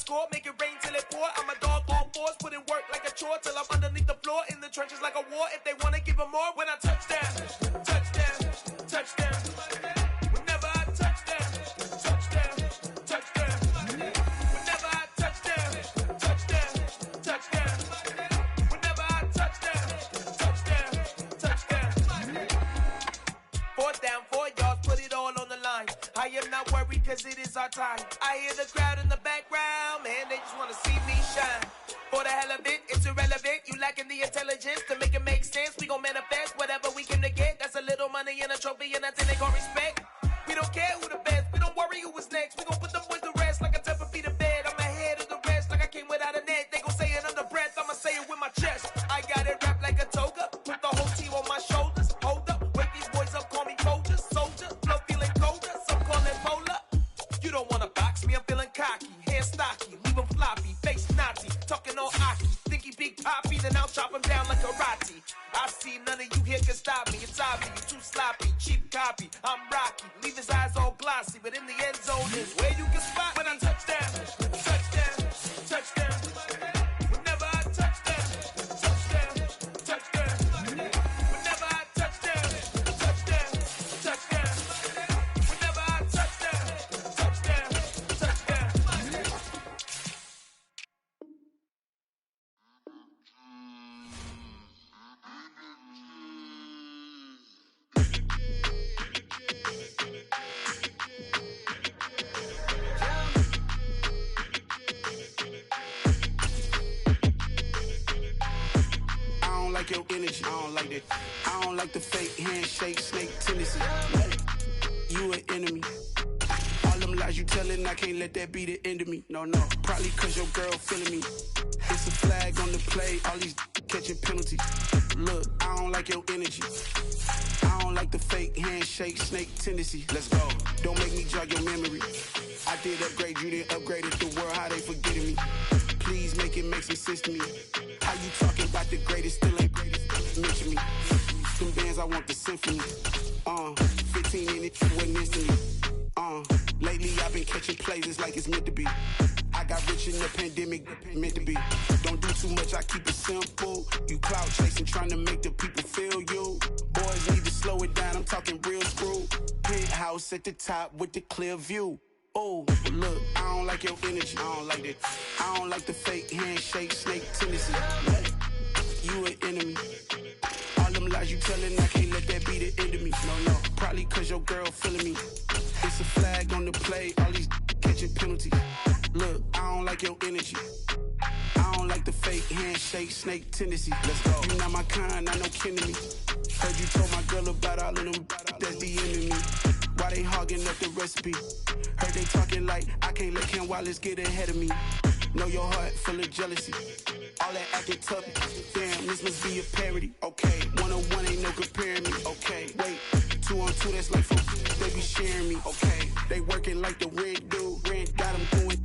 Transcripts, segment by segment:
score, make it rain till it pour. I'm a dog on fours, put in work like a chore till I'm underneath the floor, in the trenches like a war. If they wanna give them more, when I touch down, touchdown, touchdown. Whenever I touch down, touchdown, touchdown. Whenever I touch down, touchdown, touchdown. Whenever I touch down, touchdown, touchdown. Fourth down, 4 yards, put it all on the line. I am not worried cause it is our time. I hear the crowd in the background, man, they just wanna see me shine. For the hell of it, it's irrelevant. You lacking the intelligence to make it make sense. We gon' manifest whatever we came to get. That's a little money and a trophy and that's in they call respect. We don't care who the best, we don't worry who was next. We gon' put them boys to rest like a 10 feet of bed. I'm ahead of the rest like I came without a net. They gon' say it under breath, I'ma say it with my chest. I got it wrapped like a toga, put the whole team on my shoulders. Hold up, wake these boys up, call me soldier, soldier. Flow feeling colder, some call it polar. You don't wanna box me, I'm feeling cocky. Hair stocky, leave him floppy, face naughty. Talking all aki, think he big poppy, then I'll chop him down like karate. I see none of you here can stop me. It's obvious, you too sloppy, cheap copy. I'm Rocky, leave his eyes all glossy, but in the end zone is where you can spot when I touch down, touchdown, touchdown. Whenever I touch down, touchdown, touchdown. Whenever I touch down, touchdown, touchdown. Whenever I touch down, touchdown, touchdown. I don't like your energy, I don't like that. I don't like the fake handshake, snake tendency. You an enemy. All them lies you telling, I can't let that be the end of me. No, probably cause your girl feeling me. It's a flag on the play, all these catching penalties. Look, I don't like your energy. I don't like the fake handshake, snake tendency. Let's go. Don't make me jog your memory. I did upgrade, you didn't upgrade it. The world, how they forgetting me. Please make it make some sense to me. How you talking about the greatest, still ain't greatest? Mention me. Them bands, I want the symphony. 15 in it, wasn't instantly. Lately I've been catching plays, it's like it's meant to be. I got rich in the pandemic, meant to be. Don't do too much, I keep it simple. You clout chasing, trying to make the people feel you. Boys need to slow it down, I'm talking real screw. Penthouse at the top with the clear view. Oh, look, I don't like your energy, I don't like that. I don't like the fake handshake, snake tendency. You an enemy. All them lies you telling, I can't let that be the end of me. No, probably cause your girl feeling me. It's a flag on the play, all these catching penalties. Look, I don't like your energy. I don't like the fake handshake, snake tendency. Let's go. You not my kind, I know kin to me. Heard you told my girl about all of them, that's the enemy. Why they hogging up the recipe? Heard they talking like I can't let Ken Wallace get ahead of me. Know your heart full of jealousy. All that acting tough, damn, this must be a parody. Okay, 101 ain't no comparing me. Okay, wait, 2 on 2, that's like 4, they be sharing me. Okay, they working like the rent do. Rent got them doing,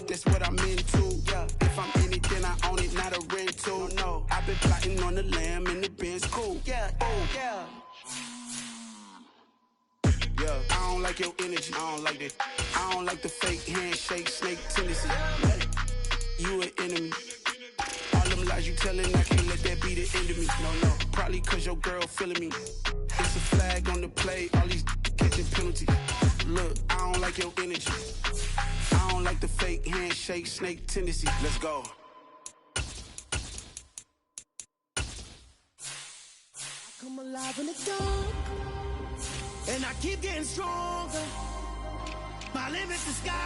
that's what I'm into. Yeah, if I'm in it, then I own it, not a rental. No, I've been plotting on the lamb and the Benz cool. Yeah, oh, yeah. Yeah, I don't like your energy, I don't like that. I don't like the fake handshake, snake tendency. You an enemy. All them lies you telling, I can't let that be the end of me. No, probably cause your girl feeling me. It's a flag on the play, all these catching penalties. Look, I don't like your energy. I don't like the fake handshake, snake tendency. Let's go. I come alive in the dark, and I keep getting stronger. My limit's the sky.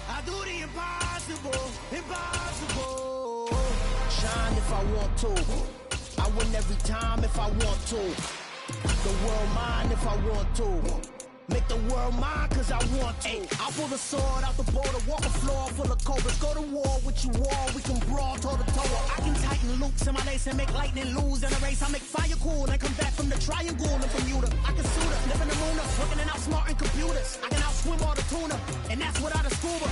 I do the impossible, impossible. Shine if I want to. I win every time if I want to. The world mine if I want to. Make the world mine cause I want to. I pull the sword out the border, walk a floor full of cobras. Go to war with you all, we can brawl toe to toe. I can tighten loops in my lace and make lightning lose in a race. I make fire cool and come back from the triangle in Bermuda. I can suit up, live in the moon up, working and outsmarting computers. I can outswim all the tuna, and that's without a scuba.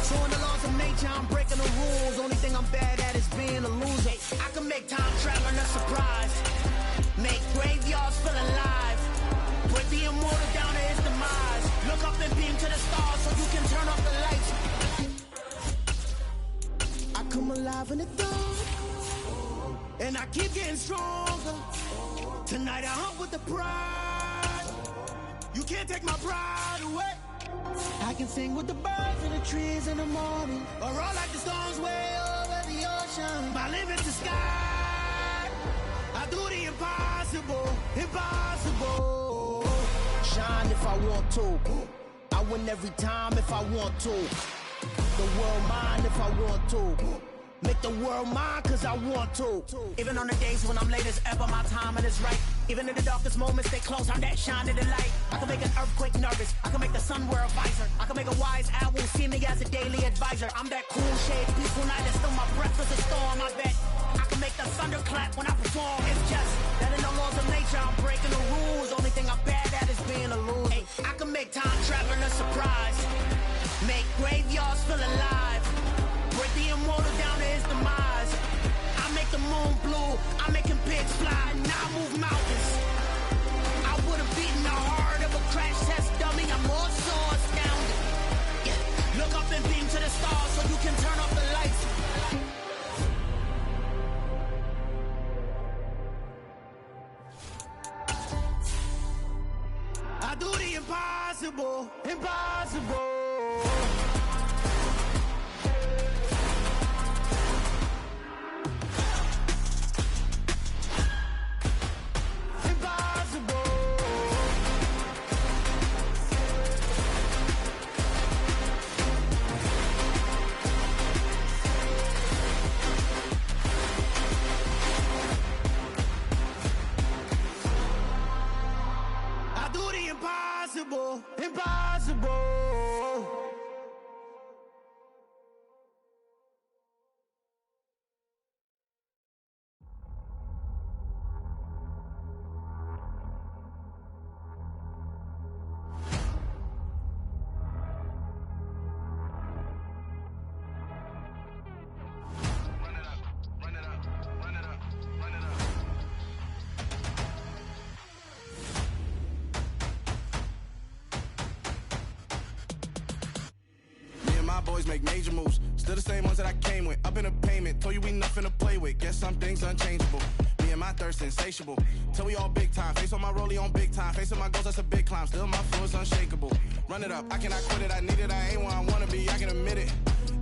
So in the laws of nature, I'm breaking the rules. Only thing I'm bad at is being a loser. I can make time traveling a surprise, make graveyards feel alive. Put the immortal down to his demise. Look up and beam to the stars so you can turn off the lights. in the dark, and I keep getting stronger. Tonight I hunt with the pride. You can't take my pride away. I can sing with the birds and the trees in the morning, or roll like the storms way over the ocean. My limit's the sky. I do the impossible, impossible. Shine if I want to. I win every time if I want to. The world mine if I want to. Make the world mine cause I want to. Even on the days when I'm late as ever, my timing is right. Even in the darkest moments, stay close, I'm that shining the light. I can make an earthquake nervous, I can make the sun wear a visor. I can make a wise owl see me as a daily advisor. I'm that cool shade, peaceful night, and still my breath is a storm, I bet. I can make the thunder clap when I perform. It's just that in the laws of nature, I'm breaking the rules. Only thing I'm bad at is being a loser. Hey, I can make time travel a surprise. Make graveyards feel alive. Break the immortal down to his demise. I make the moon blue, I make him pigs fly, now I move mountains. I would've beaten the heart of a crash test dummy, I'm more so astounded. Yeah. Look up and beam to the stars so you can turn off the lights. I do the impossible, impossible. Impossible, impossible. Boys make major moves, still the same ones that I came with. Up in the payment, told you we nothing to play with. Guess some things unchangeable. Me and my thirst insatiable. Till we all big time. Face on my rollie on big time. Facing my goals, that's a big climb. Still my flow is unshakable. Run it up, I cannot quit it. I need it, I ain't where I wanna be. I can admit it.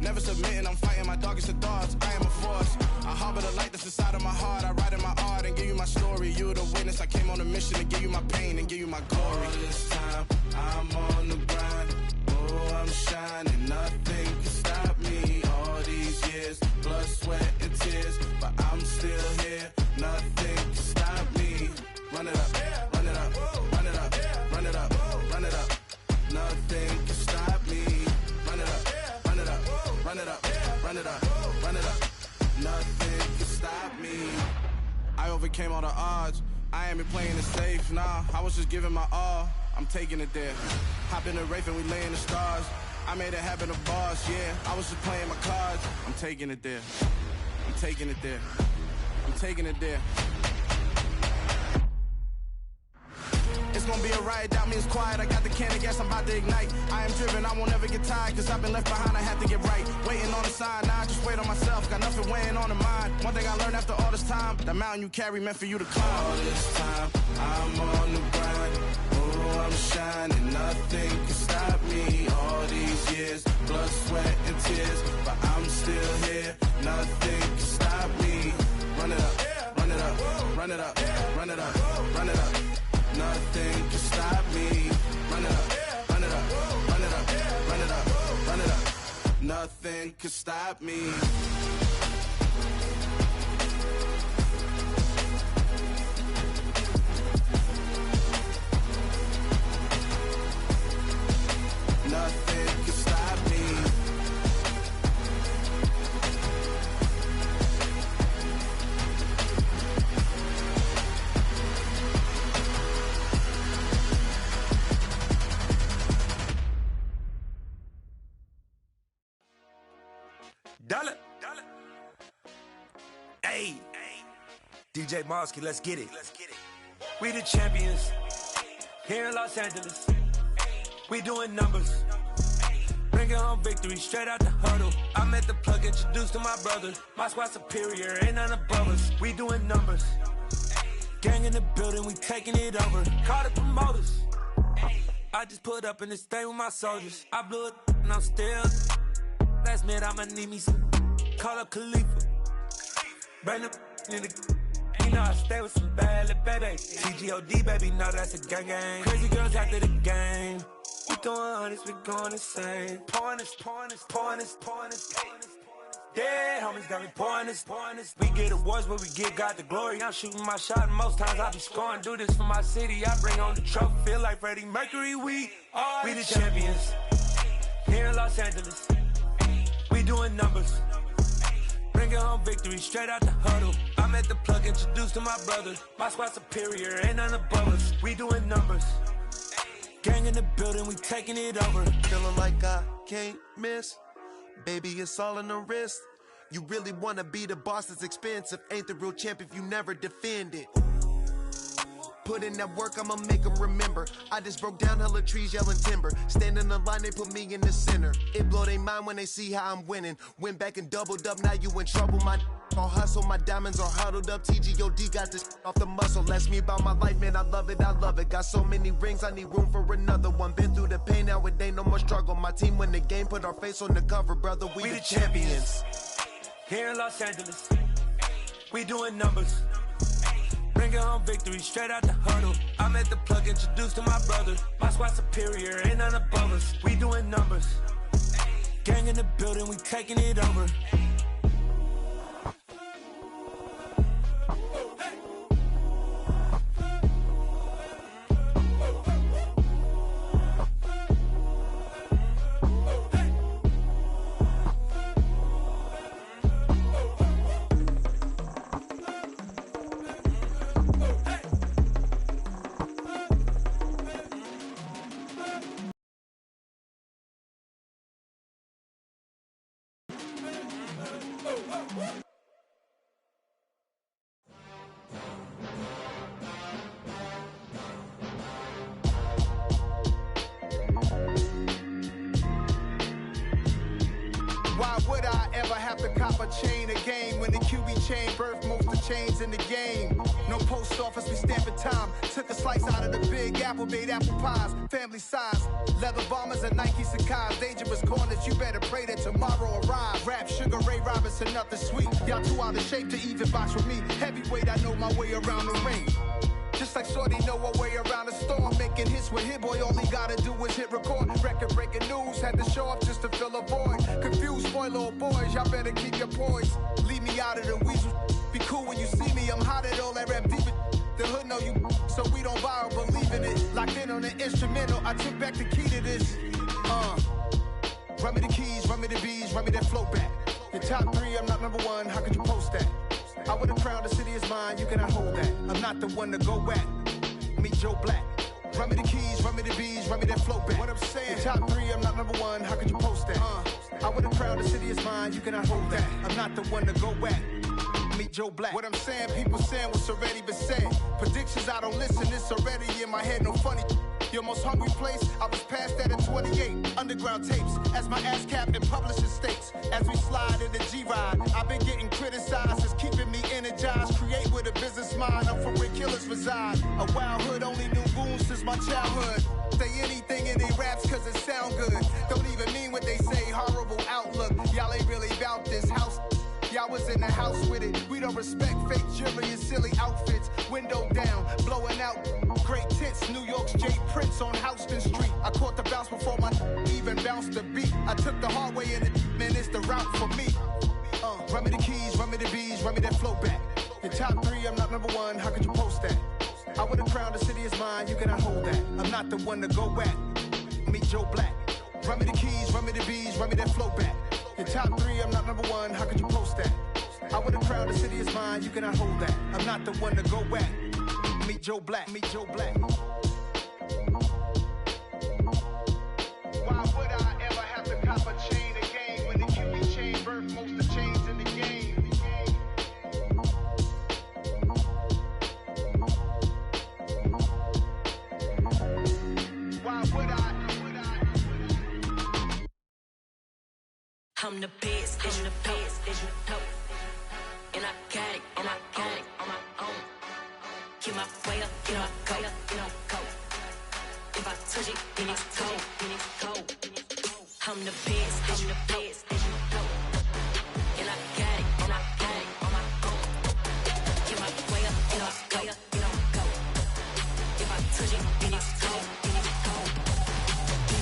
Never submitting, I'm fighting my darkest of thoughts. I am a force. I harbor the light that's inside of my heart. I write in my art and give you my story. You the witness. I came on a mission to give you my pain and give you my glory. All this time, I'm on the grind. Oh, I'm shining, nothing can stop me. All these years, blood, sweat, and tears, but I'm still here. Nothing can stop me. Run it up, run it up, run it up, run it up, run it up. Nothing can stop me. Run it up, run it up, run it up, run it up, run it up. Nothing can stop me. I overcame all the odds. I ain't been playing it safe, nah. I was just giving my all. I'm taking it there. Hop in the Wraith and we lay in the stars. I made it happen to boss, yeah. I was just playing my cards. I'm taking it there. I'm taking it there. I'm taking it there. It's gonna be a riot, doubt me it's quiet. I got the can of gas, I'm about to ignite. I am driven, I won't ever get tired, cause I've been left behind, I have to get right. Waiting on the sign, now I just wait on myself. Got nothing weighing on the mind. One thing I learned after all this time, the mountain you carry meant for you to climb. All this time, I'm on the grind. Oh, I'm shining, nothing can stop me. All these years, blood, sweat, and tears, but I'm still here. Nothing can stop me. Run it up, run it up, run it up, run it up, run it up. Nothing can stop me. Run it up, run it up, run it up, run it up, run it up. Nothing can stop me. Nothing can stop me. Dollar. Hey. DJ Mosky, let's get it. We the champions here in Los Angeles. We doing numbers. Bring Bringing home victory straight out the huddle. I'm at the plug, introduced to my brother. My squad superior, ain't none above us. We doing numbers. Gang in the building, we taking it over. Call the promoters. I just put up in this thing with my soldiers. I blew it and I'm still. Last minute I'ma need me some. Call up Khalifa. Bring them in the. You know I stay with some bad little baby. TGOD baby, know that's a gang gang. Crazy girls after the game. We doing honest, we going insane. Pouring this. Dead homies got me pouring this. We get awards, but we get God the glory. I'm shooting my shot, and most times I be scoring. Do this for my city, I bring on the trophy. Feel like Freddie Mercury, we the champions. Here in Los Angeles, we doing numbers. Bringing home victory straight out the huddle. I'm at the plug, introduced to my brother. My squad superior, ain't none above us. We doing numbers. Gang in the building, we taking it over. Feeling like I can't miss. Baby, it's all in the wrist. You really wanna be the boss, it's expensive. Ain't the real champ if you never defend it. Put in that work, I'ma make them remember. I just broke down hella trees, yelling timber. Stand in the line, they put me in the center. It blow their mind when they see how I'm winning. Went back and doubled up, now you in trouble. My all hustle, my diamonds are huddled up. TGOD got this off the muscle. Ask me about my life, man, I love it. Got so many rings, I need room for another one. Been through the pain, now it ain't no more struggle. My team win the game, put our face on the cover, brother. We the champions. Here in Los Angeles, we doing numbers. Bringing home victory straight out the huddle. I'm at the plug, introduced to my brother. My squad superior, ain't none above us. We doing numbers. Gang in the building, we taking it over. Why would I ever have to cop a chain again when the QB chain birthed most of the chains in the game? No post office, we stamping time. Took a slice out of the big apple, made apple pies, family size. Leather bombers and Nike Sacai's, dangerous corners, you better pray that tomorrow arrive. Rap, Sugar Ray Robinson, nothing sweet. Y'all too out of shape to even box with me. Heavyweight, I know my way around the ring. Just like Shorty know her way around the storm. Making hits with Hit Boy, all he gotta do is hit record. Record breaking news, had to show up just to fill a void. Confused, spoiled boys, y'all better keep your poise. Leave me out of the weasel. Be cool when you see me, I'm hot at all that rap deep. The hood know you, so we don't borrow, believe in it. Locked in on the instrumental, I took back the key to this. Run me the keys, run me the bees, run me that flow back. Your top three, I'm not number one, how could you post that? I would've crowned the city is mine, you cannot hold that. I'm not the one to go back. Meet Joe Black. Run me the keys, run me the bees, run me that flow back. What I'm saying, your top three, I'm not number one, how could you post that? I would've crowned the city is mine, you cannot hold that. I'm not the one to go back. Meet Joe Black. What I'm saying, people saying what's already been said. Predictions, I don't listen, it's already in my head, no funny. Your most hungry place, I was past that in 28. Underground tapes, as my ass cap in publishing states. As we slide in the G-Ride, I've been getting criticized, it's keeping me energized. Create with a business mind, I'm from where killers reside. A wild hood, only knew goons since my childhood. Say anything in they raps cause it sound good. Don't even mean what they say, horrible outlook. Y'all ain't really about this house. Y'all was in the house with it. We don't respect fake jewelry and silly outfits. Window down, blowing out great tits. New York's J. Prince on Houston Street. I caught the bounce before my even bounced the beat. I took the hard way in it, man, it's the route for me. Run me the keys, run me the bees, run me that flow back. Your top three, I'm not number one, how could you post that? I would've crowned the city is mine, you cannot hold that. I'm not the one to go back. Meet Joe Black. Run me the keys, run me the bees, run me that flow back. Your top three, I'm not number one, how could you post that? I would've crowned the city is mine, you cannot hold that. I'm not the one to go back. Meet Joe Black, meet Joe Black. Why would I ever have to cop a chain again when the QB chain birthed most of the chains in the game? Why would I? I'm the best, I'm the best, and I got it, and I got it on my own. Get my way up, get my go, go. If I touch it, then it's cold, then it's cold. I'm the best, I'm the best, and I got it, and I got it on my own. Get my way up, get my go, go. If I touch it, then it's cold, then it's cold.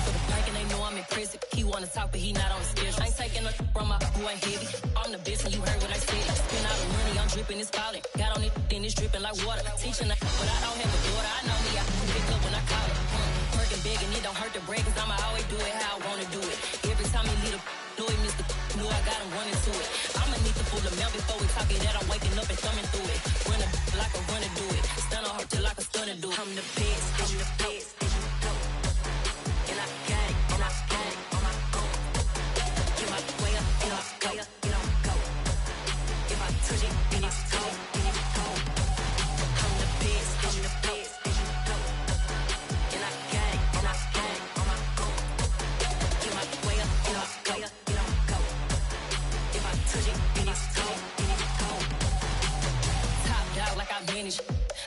For the bank and they know I'm in prison. He wanna talk, but he not on the schedule. I ain't taking no from my who ain't heavy. I'm the best, and you heard what I said. Spend all the money, I'm dripping, it's falling. Got on it, then it's dripping like water. Teaching, but I don't have a daughter. I know me, I can pick up when I call it. Working big, and it don't hurt to break, cause I'ma always do it how I wanna do it. Every time he lead a know he missed the knew I got him running to it. I'ma need to pull the mail before we talk it that I'm waking up and thumbing through it. Run a like a runner do it. Stun on her till like a stunner do it. I'm the best, I'm the best, and I got it, and I got it on my own. Get my way up, get my go, go. If I touch it, then it's cold, then it's cold. I'm the best, I'm the best, and I got it, and I got it on my own. Get my way up, get my go. If I touch it, then it's cold, then it's cold. Top dog like I manage.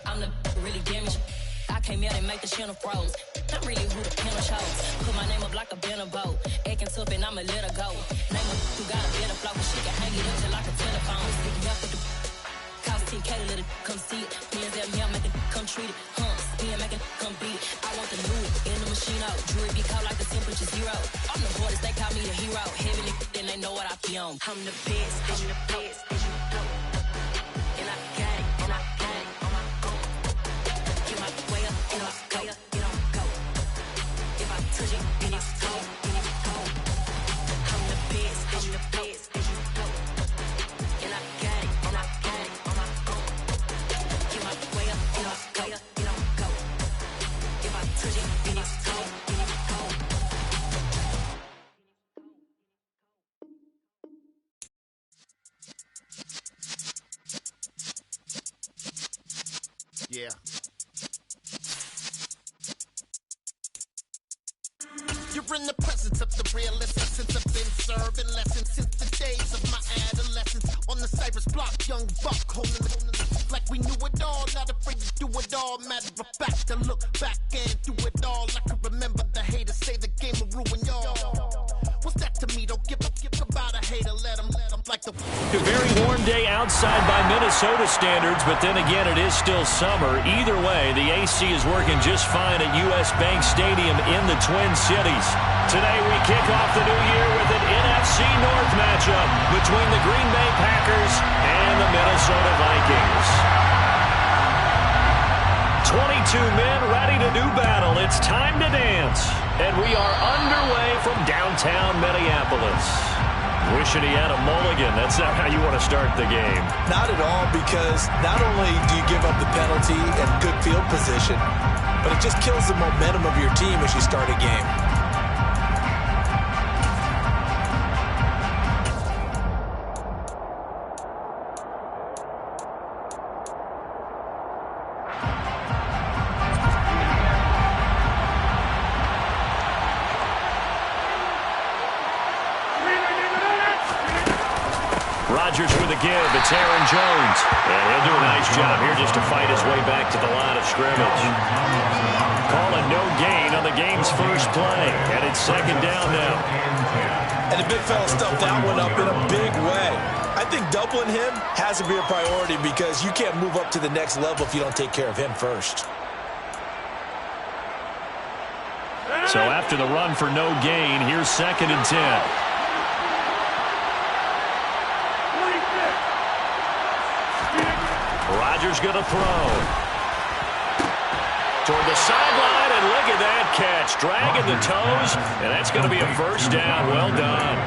I'm the really damaged. I came out and make the channel froze. I'm really who the panel chose. Put my name up like a banner boat. Acting tough and I'ma let her go. Name her who got a better flow. She can hang it up just like a telephone. Sticking up with the cost 10K to let it come see it. Me and them make it come treat it. Spin make it come beat it. I want the new in the machine out. Jewelry be cold like the temperature 0. I'm the hardest, they call me the hero. Heavy then they know what I be on. I'm the best, I'm the best, and I got it, and I got it on my own. Get my way up, and I go. If I touch it, then it's cold, then it's cold. I'm the best, I'm the best, and I got it, and I got it on my own. Get my way up, and I go. If I touch it, then it's cold, then it's cold. Yeah. You're in the presence of the realest essence. I've been serving lessons since the days of my adolescence. On the Cypress block, young buck holding it like we knew it all. Not afraid to do it all. Matter of fact, to look back and do it all. I can remember the haters say the game will ruin y'all. What's that to me? Don't give about a hater. Let them like the... A very warm day outside by Minnesota standards, but then again, it is still summer. Either way, the AC is working just fine at U.S. Bank Stadium in the Twin Cities. Today, we kick off the new year with an NFC North matchup between the Green Bay Packers and the Minnesota Vikings. 22 men ready to do battle. It's time to dance. And we are underway from downtown Minneapolis. Wishing he had a mulligan. That's not how you want to start the game. Not at all, because not only do you give up the penalty and good field position, but it just kills the momentum of your team as you start a game. Rodgers with a give. It's Aaron Jones. And he'll do a nice job here just to fight his way back to the line of scrimmage. Calling no gain on the game's first play. And it's second down now. And the big fella stuffed that one up in a big way. I think doubling him has to be a priority because you can't move up to the next level if you don't take care of him first. So after the run for no gain, here's 2nd and 10. Rodgers going to throw. Toward the sideline, and look at that catch. Dragging the toes, and that's going to be a first down. Well done.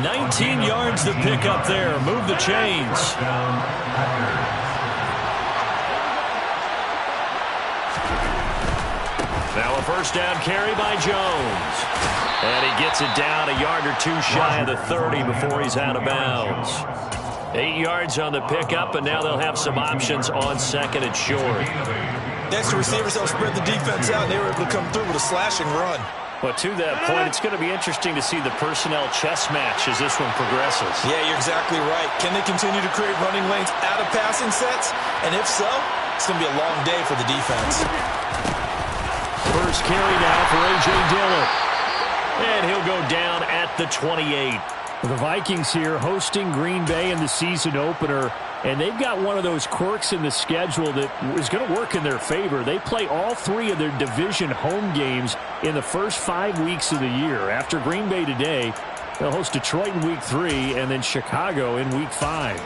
19 yards to pick up there. Move the chains. Now a first down carry by Jones. And he gets it down a yard or two shy of the 30 before he's out of bounds. 8 yards on the pickup, and now they'll have some options on 2nd and short. Next, the receivers help spread the defense out, and they were able to come through with a slashing run. Well, to that point, it's going to be interesting to see the personnel chess match as this one progresses. Yeah, you're exactly right. Can they continue to create running lanes out of passing sets? And if so, it's going to be a long day for the defense. First carry now for A.J. Dillon. And he'll go down at the 28. The Vikings here hosting Green Bay in the season opener, and they've got one of those quirks in the schedule that is going to work in their favor. They play all 3 of their division home games in the first 5 weeks of the year. After Green Bay today, they'll host Detroit in week 3 and then Chicago in week 5.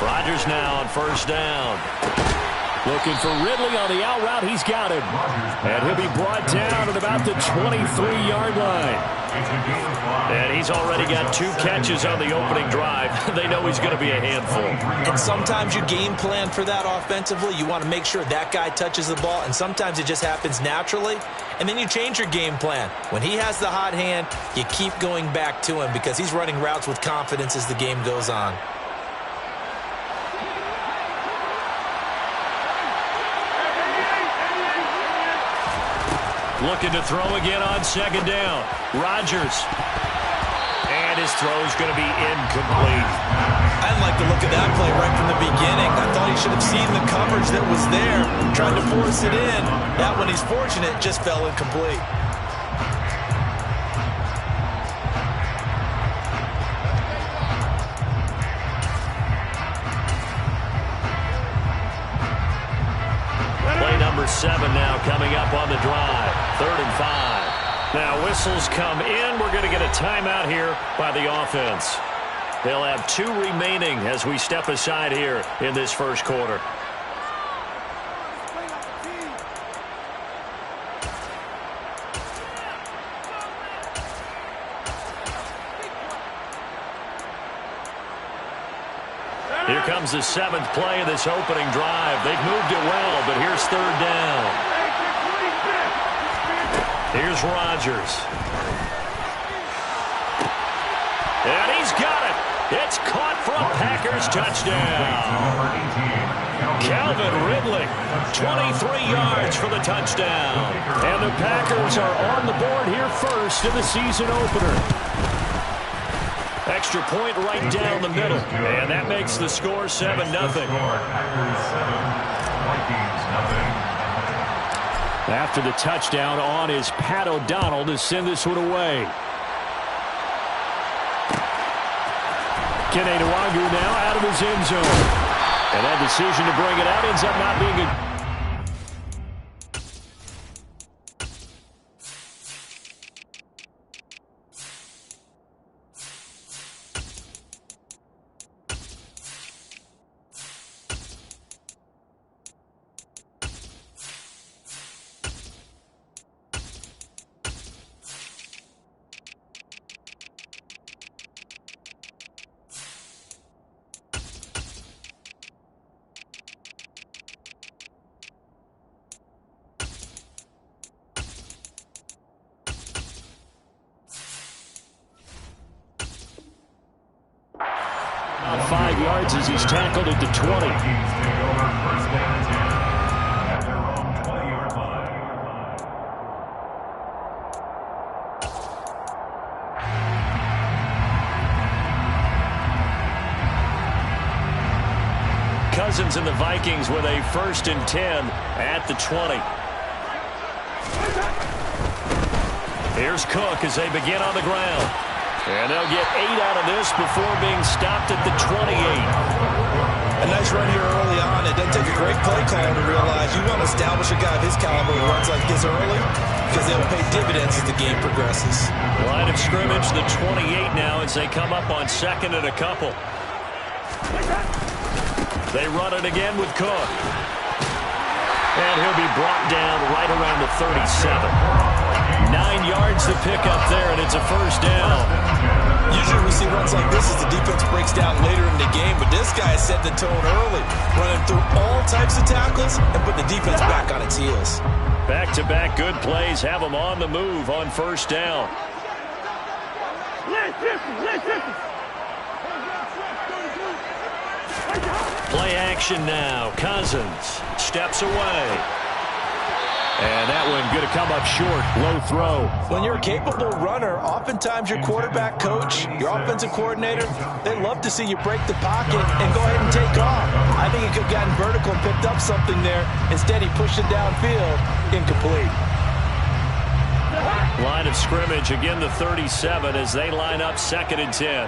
Rodgers now on first down. Looking for Ridley on the out route. He's got him. And he'll be brought down at about the 23-yard line. And he's already got 2 catches on the opening drive. They know he's going to be a handful. And sometimes you game plan for that offensively. You want to make sure that guy touches the ball, and sometimes it just happens naturally. And then you change your game plan. When he has the hot hand, you keep going back to him because he's running routes with confidence as the game goes on. Looking to throw again on second down. Rodgers. And his throw is going to be incomplete. I like the look of that play right from the beginning. I thought he should have seen the coverage that was there, tried to force it in. That one, he's fortunate, just fell incomplete. Play number 7 now coming up on the drive. 3rd and 5. Now whistles come in. We're going to get a timeout here by the offense. They'll have 2 remaining as we step aside here in this first quarter. Here comes the 7th play of this opening drive. They've moved it well, but here's 3rd down. Here's Rodgers. And he's got it. It's caught for a Packers touchdown. Calvin Ridley, 23 yards for the touchdown. And the Packers are on the board here first in the season opener. Extra point right down the middle. And that makes the score 7-0. After the touchdown, on is Pat O'Donnell to send this one away. Kene Nwagu now out of his end zone. And that decision to bring it out ends up not being a... About 5 yards as he's tackled at the 20. Cousins and the Vikings with a 1st and 10 at the 20. Here's Cook as they begin on the ground. And they'll get 8 out of this before being stopped at the 28. A nice run here early on. It doesn't take a great play caller to realize you want to establish a guy of his caliber who runs like this early because they'll pay dividends as the game progresses. Line of scrimmage, the 28 now as they come up on 2nd and a couple. They run it again with Cook. And he'll be brought down right around the 37. 9 yards to pick up there, and it's a 1st down. Usually we see runs like this as the defense breaks down later in the game, but this guy set the tone early, running through all types of tackles and put the defense back on its heels. Back-to-back good plays have them on the move on first down. Play action now. Cousins steps away. And that one going to come up short. Low throw. When you're a capable runner, oftentimes your quarterback coach, your offensive coordinator, they love to see you break the pocket and go ahead and take off. I think he could have gotten vertical and picked up something there. Instead, he pushed it downfield. Incomplete. Line of scrimmage, again the 37 as they line up 2nd and 10.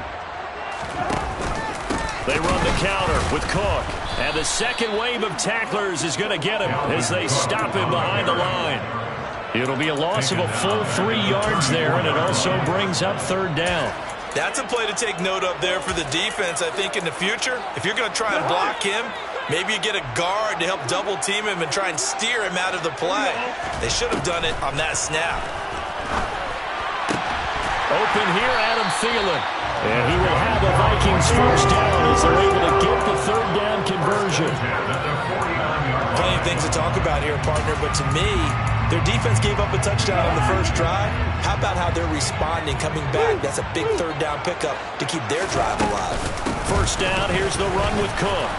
They run the counter with Cook. And the second wave of tacklers is going to get him as they stop him behind the line. It'll be a loss of a full 3 yards there, and it also brings up 3rd down. That's a play to take note of there for the defense, I think, in the future. If you're going to try and block him, maybe you get a guard to help double team him and try and steer him out of the play. They should have done it on that snap. Open here, Adam Thielen. And he will have the Vikings first down as they're able to get the 3rd down conversion. Plenty of things to talk about here, partner, but to me, their defense gave up a touchdown on the first drive. How about how they're responding, coming back? That's a big 3rd down pickup to keep their drive alive. First down, here's the run with Cook.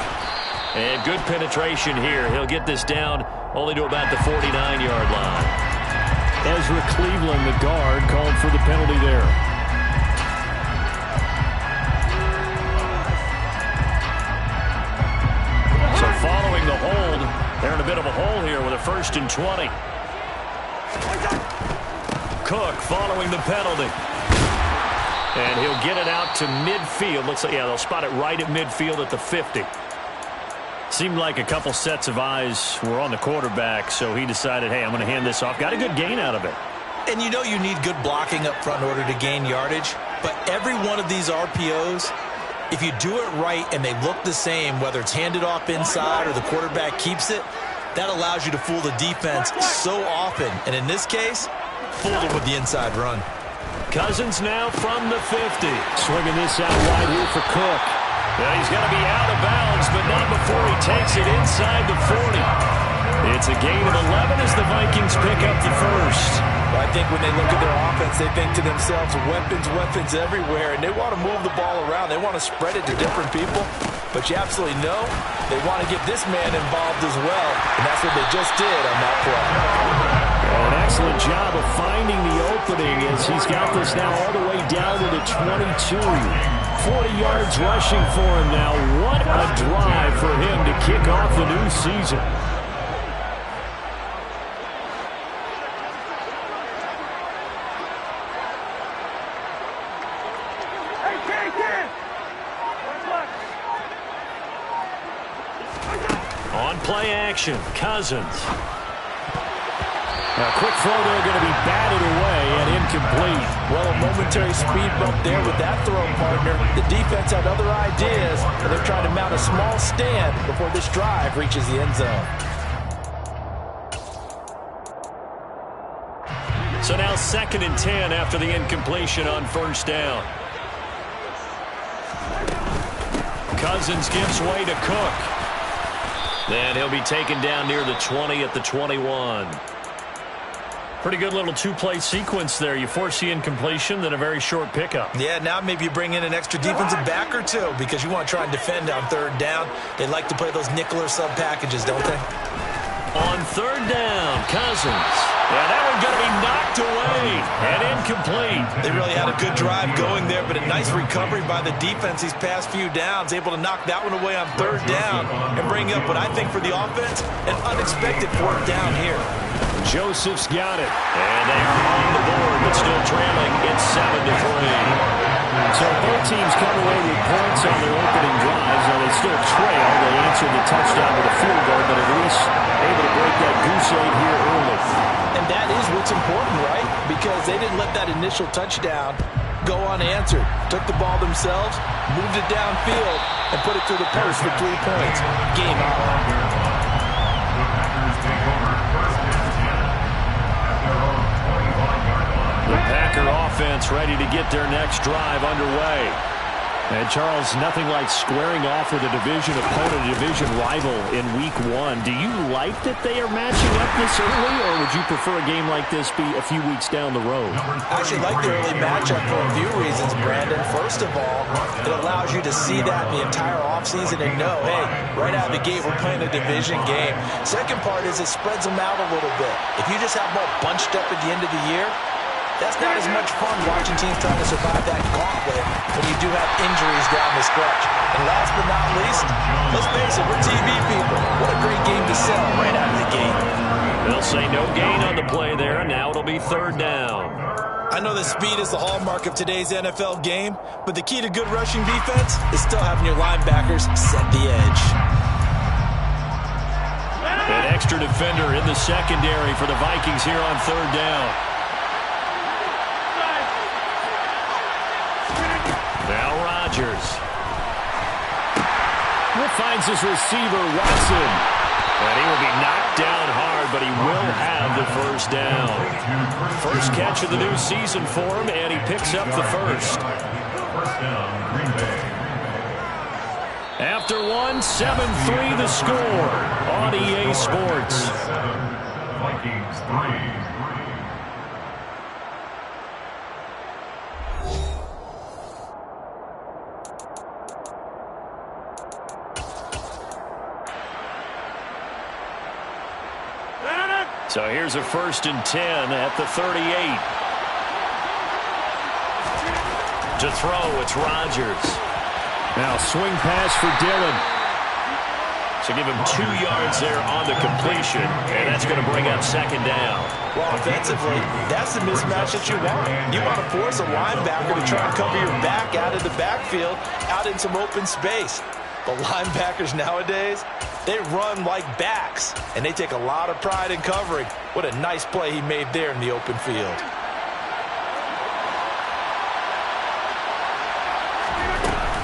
And good penetration here. He'll get this down only to about the 49-yard line. Ezra Cleveland, the guard, called for the penalty there. So following the hold, they're in a bit of a hole here with a 1st and 20. Cook following the penalty. And he'll get it out to midfield. Looks like, yeah, they'll spot it right at midfield at the 50. Seemed like a couple sets of eyes were on the quarterback, so he decided, hey, I'm going to hand this off. Got a good gain out of it. And you know you need good blocking up front in order to gain yardage, but every one of these RPOs, if you do it right and they look the same, whether it's handed off inside or the quarterback keeps it, that allows you to fool the defense so often. And in this case, fooled them with the inside run. Cousins now from the 50. Swinging this out wide here for Cook. Yeah, he's going to be out of bounds, but not before he takes it inside the 40. It's a gain of 11 as the Vikings pick up the first. Well, I think when they look at their offense, they think to themselves, weapons everywhere, and they want to move the ball around. They want to spread it to different people, but you absolutely know they want to get this man involved as well, and that's what they just did on that play. An excellent job of finding the opening as he's got this now all the way down to the 22. 40 yards rushing for him now. What a drive for him to kick off the new season. On play action, Cousins. A quick throw there going to be batted away and incomplete. Well, a momentary speed bump there with that throw, partner. The defense had other ideas, and they're trying to mount a small stand before this drive reaches the end zone. So now 2nd and 10 after the incompletion on first down. Cousins gives way to Cook. Then he'll be taken down near the 20 at the 21. Pretty good little 2-play sequence there. You force the incompletion, then a very short pickup. Yeah, now maybe you bring in an extra defensive back or two because you want to try and defend on 3rd down. They like to play those nickel or sub packages, don't they? On 3rd down, Cousins. Yeah, that one's going to be knocked away and incomplete. They really had a good drive going there, but a nice recovery by the defense these past few downs, able to knock that one away on 3rd down and bring up what I think for the offense, an unexpected 4th down here. Joseph's got it. And they are on the board, but still trailing. It's 7-3. So both teams come away with points on their opening drives. Now they still trail. They answered the touchdown with a field goal, but at least able to break that goose egg here early. And that is what's important, right? Because they didn't let that initial touchdown go unanswered. Took the ball themselves, moved it downfield, and put it through the post for 3 points. Game on. The Packer offense ready to get their next drive underway. And, Charles, nothing like squaring off with a division opponent, a division rival in Week 1. Do you like that they are matching up this early, or would you prefer a game like this be a few weeks down the road? I actually like the early matchup for a few reasons, Brandon. First of all, it allows you to see that the entire offseason and know, hey, right out of the gate, we're playing a division game. Second part is it spreads them out a little bit. If you just have them all bunched up at the end of the year, that's not as much fun watching teams trying to survive that gauntlet when you do have injuries down the stretch. And last but not least, let's face it, we're TV people. What a great game to sell right out of the gate. They'll say no gain on the play there, and now it'll be third down. I know that speed is the hallmark of today's NFL game, but the key to good rushing defense is still having your linebackers set the edge. An extra defender in the secondary for the Vikings here on third down. Now Rodgers. Finds his receiver, Watson. And he will be knocked down hard, but he will have the first down. First catch of the new season for him, and he picks up the first. After one, 7-3 the score on EA Sports. Vikings 3. So here's a 1st and 10 at the 38. To throw, it's Rodgers. Now swing pass for Dillon. So give him 2 yards there on the completion, and that's going to bring up second down. Well, offensively, that's the mismatch that you want. You want to force a linebacker to try and cover your back out of the backfield, out in some open space. But linebackers nowadays, they run like backs, and they take a lot of pride in covering. What a nice play he made there in the open field.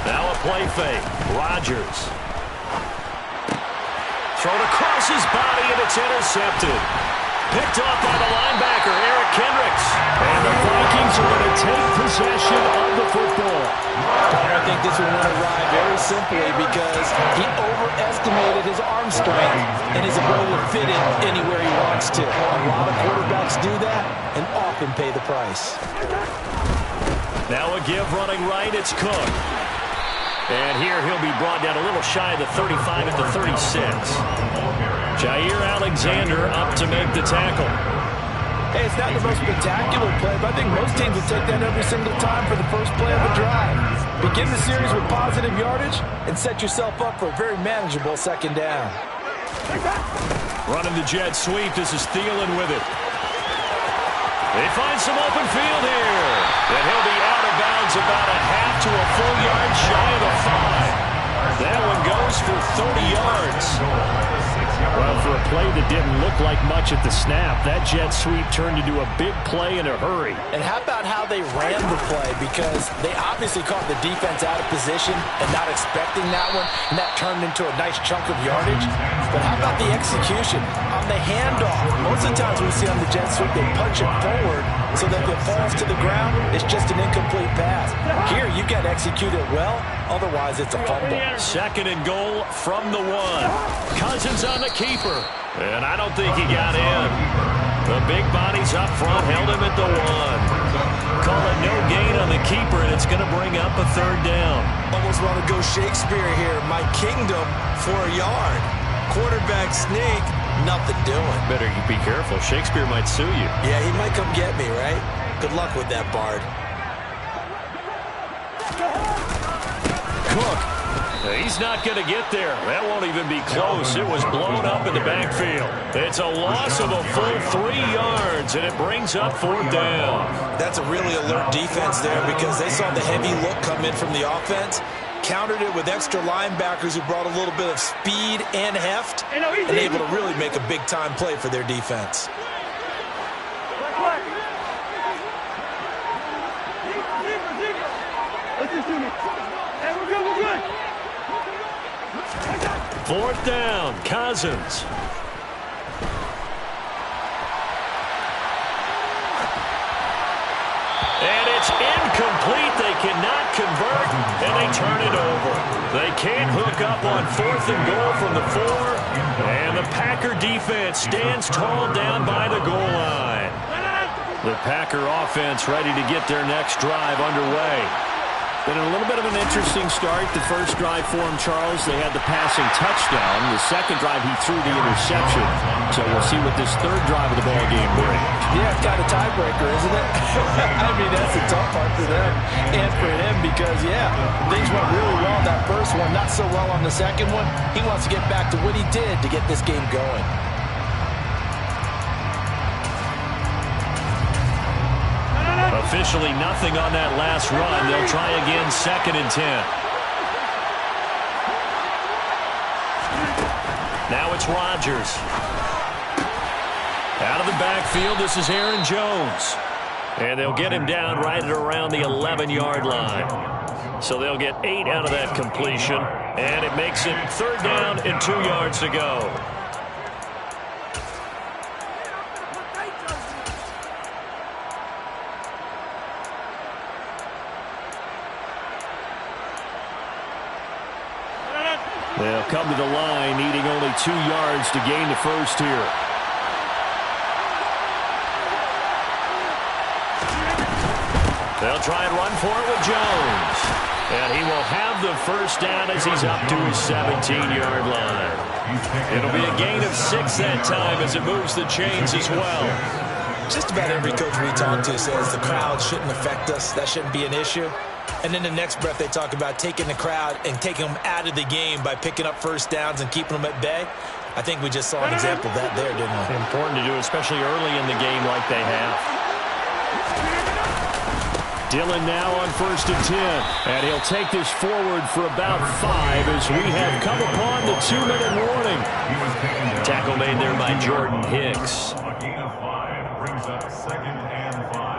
Now a play fake. Rodgers. Thrown across his body, and it's intercepted. Picked off by the linebacker, Eric Kendricks. And the Vikings are going to take possession of the football. I think this one went awry very simply because he overestimated his arm strength and his ability to fit it anywhere he wants to. A lot of quarterbacks do that and often pay the price. Now a give running right, it's Cook. And here he'll be brought down a little shy of the 35 at the 36. Jair Alexander up to make the tackle. Hey, it's not the most spectacular play, but I think most teams will take that every single time for the first play of a drive. Begin the series with positive yardage and set yourself up for a very manageable second down. Running the jet sweep. This is Thielen with it. They find some open field here. And he'll be out of bounds about a half to a full yard shy of the 5. That one goes for 30 yards. Well, for a play that didn't look like much at the snap, that jet sweep turned into a big play in a hurry. And how about how they ran the play? Because they obviously caught the defense out of position and not expecting that one, and that turned into a nice chunk of yardage. But how about the execution? On the handoff, most of the times we see on the jet sweep, they punch it forward so that if it falls to the ground, it's just an incomplete pass. Here, you got to execute it well, otherwise it's a fumble. 2nd and goal from the 1. Cousins on the keeper, and I don't think he got in. The big bodies up front held him at the 1. Call it no gain on the keeper, and it's going to bring up a 3rd down. Almost want to go Shakespeare here. My kingdom for a yard. Quarterback sneak, nothing doing. Better be careful. Shakespeare might sue you. Yeah, he might come get me, right? Good luck with that, Bard. Cook. He's not going to get there. That won't even be close. It was blown up in the backfield. It's a loss of a full 3 yards, and it brings up 4th down. That's a really alert defense there because they saw the heavy look come in from the offense, countered it with extra linebackers who brought a little bit of speed and heft, and able to really make a big-time play for their defense. Fourth down, Cousins. And it's incomplete. They cannot convert, and they can't hook up on 4th and goal from the 4. And the Packer defense stands tall down by the goal line. The Packer offense ready to get their next drive underway. Been a little bit of an interesting start. The first drive for him, Charles, they had the passing touchdown. The second drive, he threw the interception. So we'll see what this third drive of the ball game brings. Yeah, it's got a tiebreaker, isn't it? I mean, that's the tough part for them and for him because, yeah, things went really well that first one, not so well on the second one. He wants to get back to what he did to get this game going. Officially nothing on that last run. They'll try again, 2nd and 10. Now it's Rodgers. Out of the backfield, this is Aaron Jones. And they'll get him down right at around the 11-yard line. So they'll get 8 out of that completion. And it makes it 3rd down and 2 yards to go. They'll come to the line, needing only 2 yards to gain the first here. They'll try and run for it with Jones. And he will have the first down as he's up to his 17-yard line. It'll be a gain of 6 that time as it moves the chains as well. Just about every coach we talk to says the crowd shouldn't affect us. That shouldn't be an issue. And in the next breath, they talk about taking the crowd and taking them out of the game by picking up first downs and keeping them at bay. I think we just saw an example of that there, didn't we? Important to do, especially early in the game like they have. Dillon now on 1st and 10. And he'll take this forward for about 5 as we have come upon the 2-minute warning. Tackle made there by Jordan Hicks. A gain of 5 brings up 2nd and 5.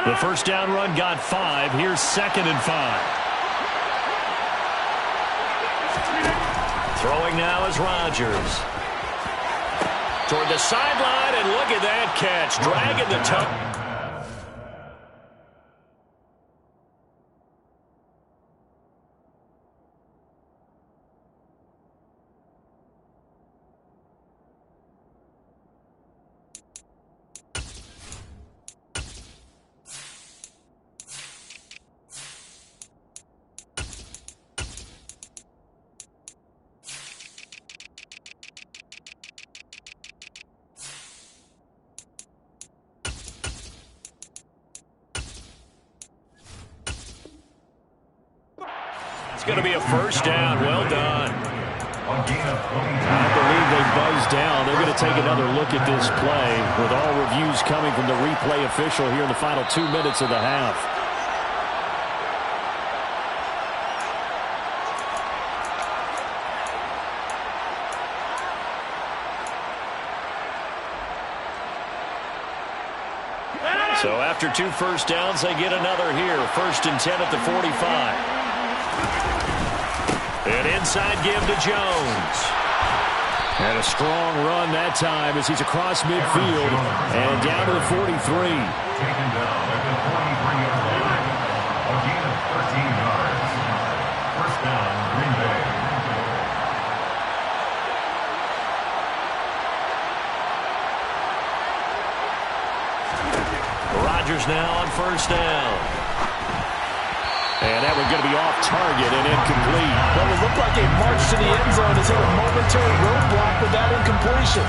The first down run got 5. Here's 2nd and 5. Throwing now is Rodgers. Toward the sideline, and look at that catch. Dragging the toe. It's going to be a first down. Well done. I believe they buzzed down. They're going to take another look at this play with all reviews coming from the replay official here in the final 2 minutes of the half. So after 2 first downs, they get another here. 1st and 10 at the 45. An inside give to Jones. And a strong run that time as he's across midfield and down to the 43. Taken down at the 43-yard line. A gain of 13 yards. First down, Green Bay. Rodgers now on first down. And that one's going to be off target and incomplete. Well, it looked like a march to the end zone has hit a momentary roadblock with that incompletion.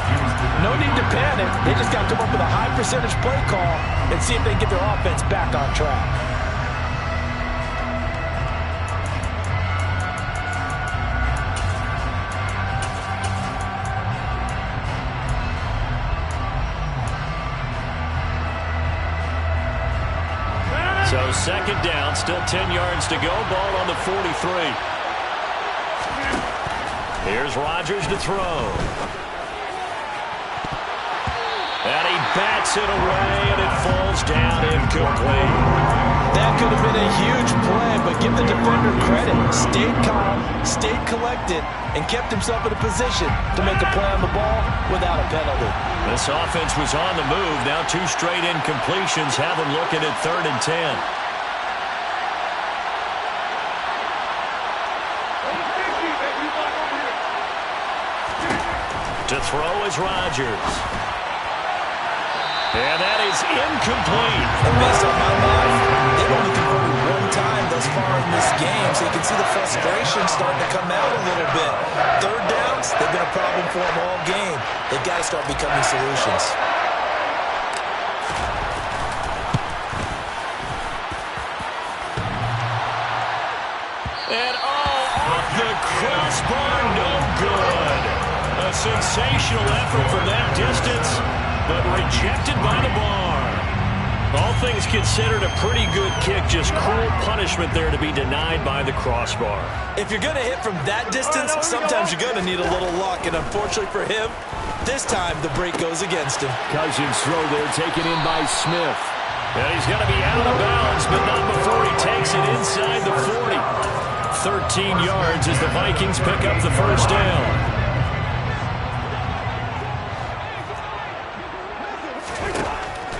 No need to panic. They just got to come up with a high percentage play call and see if they can get their offense back on track. So 2nd down, still 10 yards to go. Ball on the 43. Here's Rodgers to throw. And he bats it away, and it falls down incomplete. That could have been a huge play, but give the defender credit. Stayed calm, stayed collected, and kept himself in a position to make a play on the ball without a penalty. This offense was on the move. Now 2 straight incompletions have them looking at 3rd and 10. To throw is Rodgers. And that is incomplete. And based on my math, they've only converted 1 time thus far in this game, so you can see the frustration starting to come out a little bit. 3rd downs, they've been a problem for them all game. They've got to start becoming solutions. And off the crossbar, no good. A sensational effort from that distance, but rejected by the bar. All things considered, a pretty good kick. Just cruel punishment there to be denied by the crossbar. If you're going to hit from that distance, sometimes you're going to need a little luck. And unfortunately for him, this time the break goes against him. Cousins throw there, taken in by Smith. And he's going to be out of bounds, but not before he takes it inside the 40. 13 yards as the Vikings pick up the first down.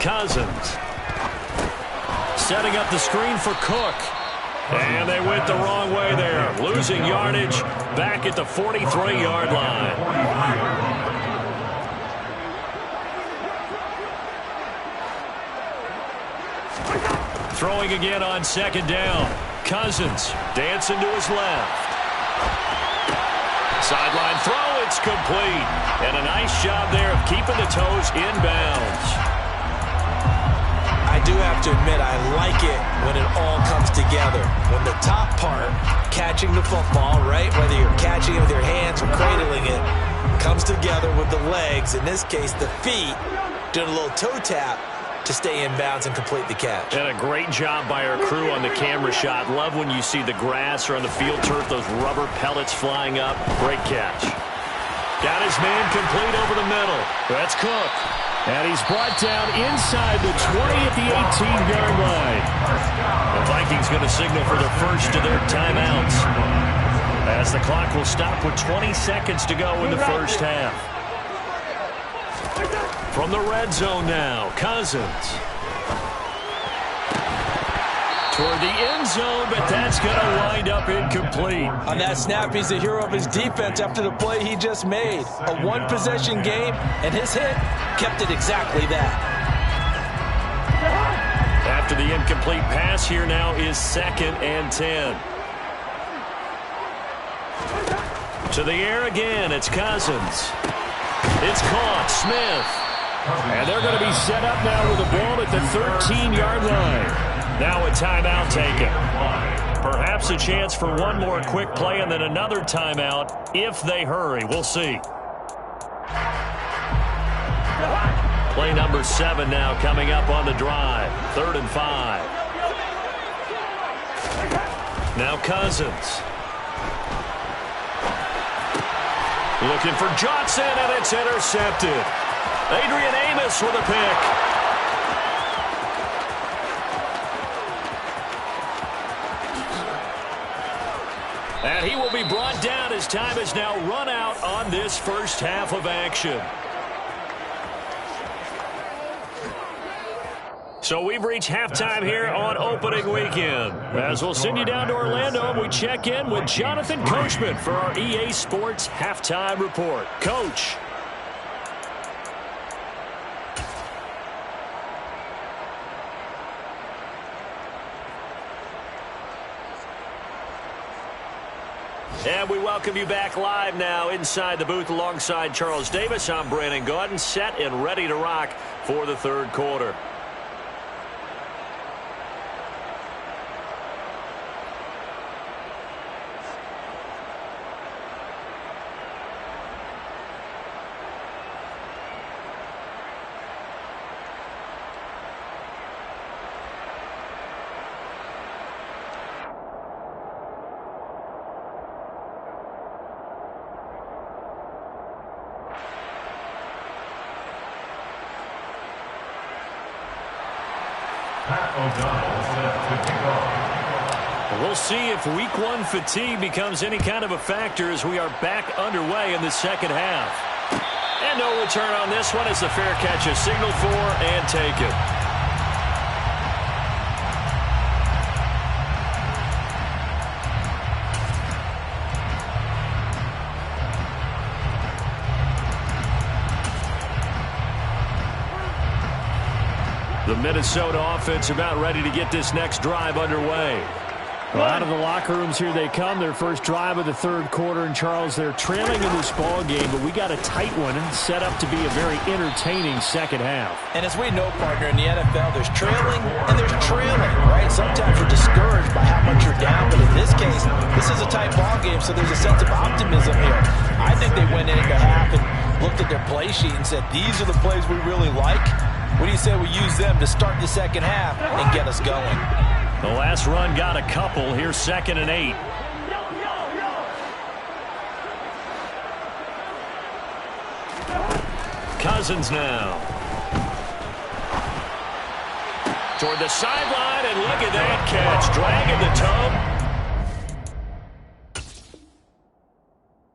Cousins setting up the screen for Cook. And they went the wrong way there. Losing yardage back at the 43-yard line. Throwing again on 2nd down. Cousins dancing to his left. Sideline throw, it's complete. And a nice job there of keeping the toes inbounds. I do have to admit, I like it when it all comes together. When the top part, catching the football, right, whether you're catching it with your hands or cradling it, comes together with the legs, in this case the feet, doing a little toe tap to stay in bounds and complete the catch. And a great job by our crew on the camera shot. Love when you see the grass or on the field turf, those rubber pellets flying up. Great catch. Got his man complete over the middle. That's Cook. And he's brought down inside the 20 at the 18-yard line. The Vikings going to signal for their first of their timeouts, as the clock will stop with 20 seconds to go in the first half. From the red zone now, Cousins. Toward the end zone, but that's going to wind up incomplete. On that snap, he's the hero of his defense after the play he just made. A 1-possession game, and his hit kept it exactly that. After the incomplete pass, here now is 2nd and 10. To the air again, it's Cousins. It's caught, Smith. And they're going to be set up now with the ball at the 13-yard line. Now a timeout taken. Perhaps a chance for one more quick play and then another timeout if they hurry. We'll see. Play number 7 now coming up on the drive. 3rd and 5. Now Cousins. Looking for Johnson, and it's intercepted. Adrian Amos with a pick. And he will be brought down as time is now run out on this first half of action. So we've reached halftime here on opening weekend. As we'll send you down to Orlando, and we check in with Jonathan Coachman for our EA Sports Halftime Report. Coach. And we welcome you back live now inside the booth alongside Charles Davis. I'm Brandon Gaudin, set and ready to rock for the 3rd quarter. O'Donnell set to kick off. We'll see if week one fatigue becomes any kind of a factor as we are back underway in the second half. And no return on this one as the fair catch is signaled for and taken. The Minnesota offense about ready to get this next drive underway. Well, out of the locker rooms here they come. Their first drive of the third quarter. And, Charles, they're trailing in this ball game, but we got a tight one and set up to be a very entertaining second half. And as we know, partner, in the NFL, there's trailing and there's trailing, right? Sometimes you're discouraged by how much you're down, but in this case, this is a tight ball game, so there's a sense of optimism here. I think they went into half and looked at their play sheet and said, these are the plays we really like. What do you say we use them to start the second half and get us going? The last run got a couple. Here's 2nd and 8. Cousins now. Toward the sideline, and look at that catch. Dragging the toe.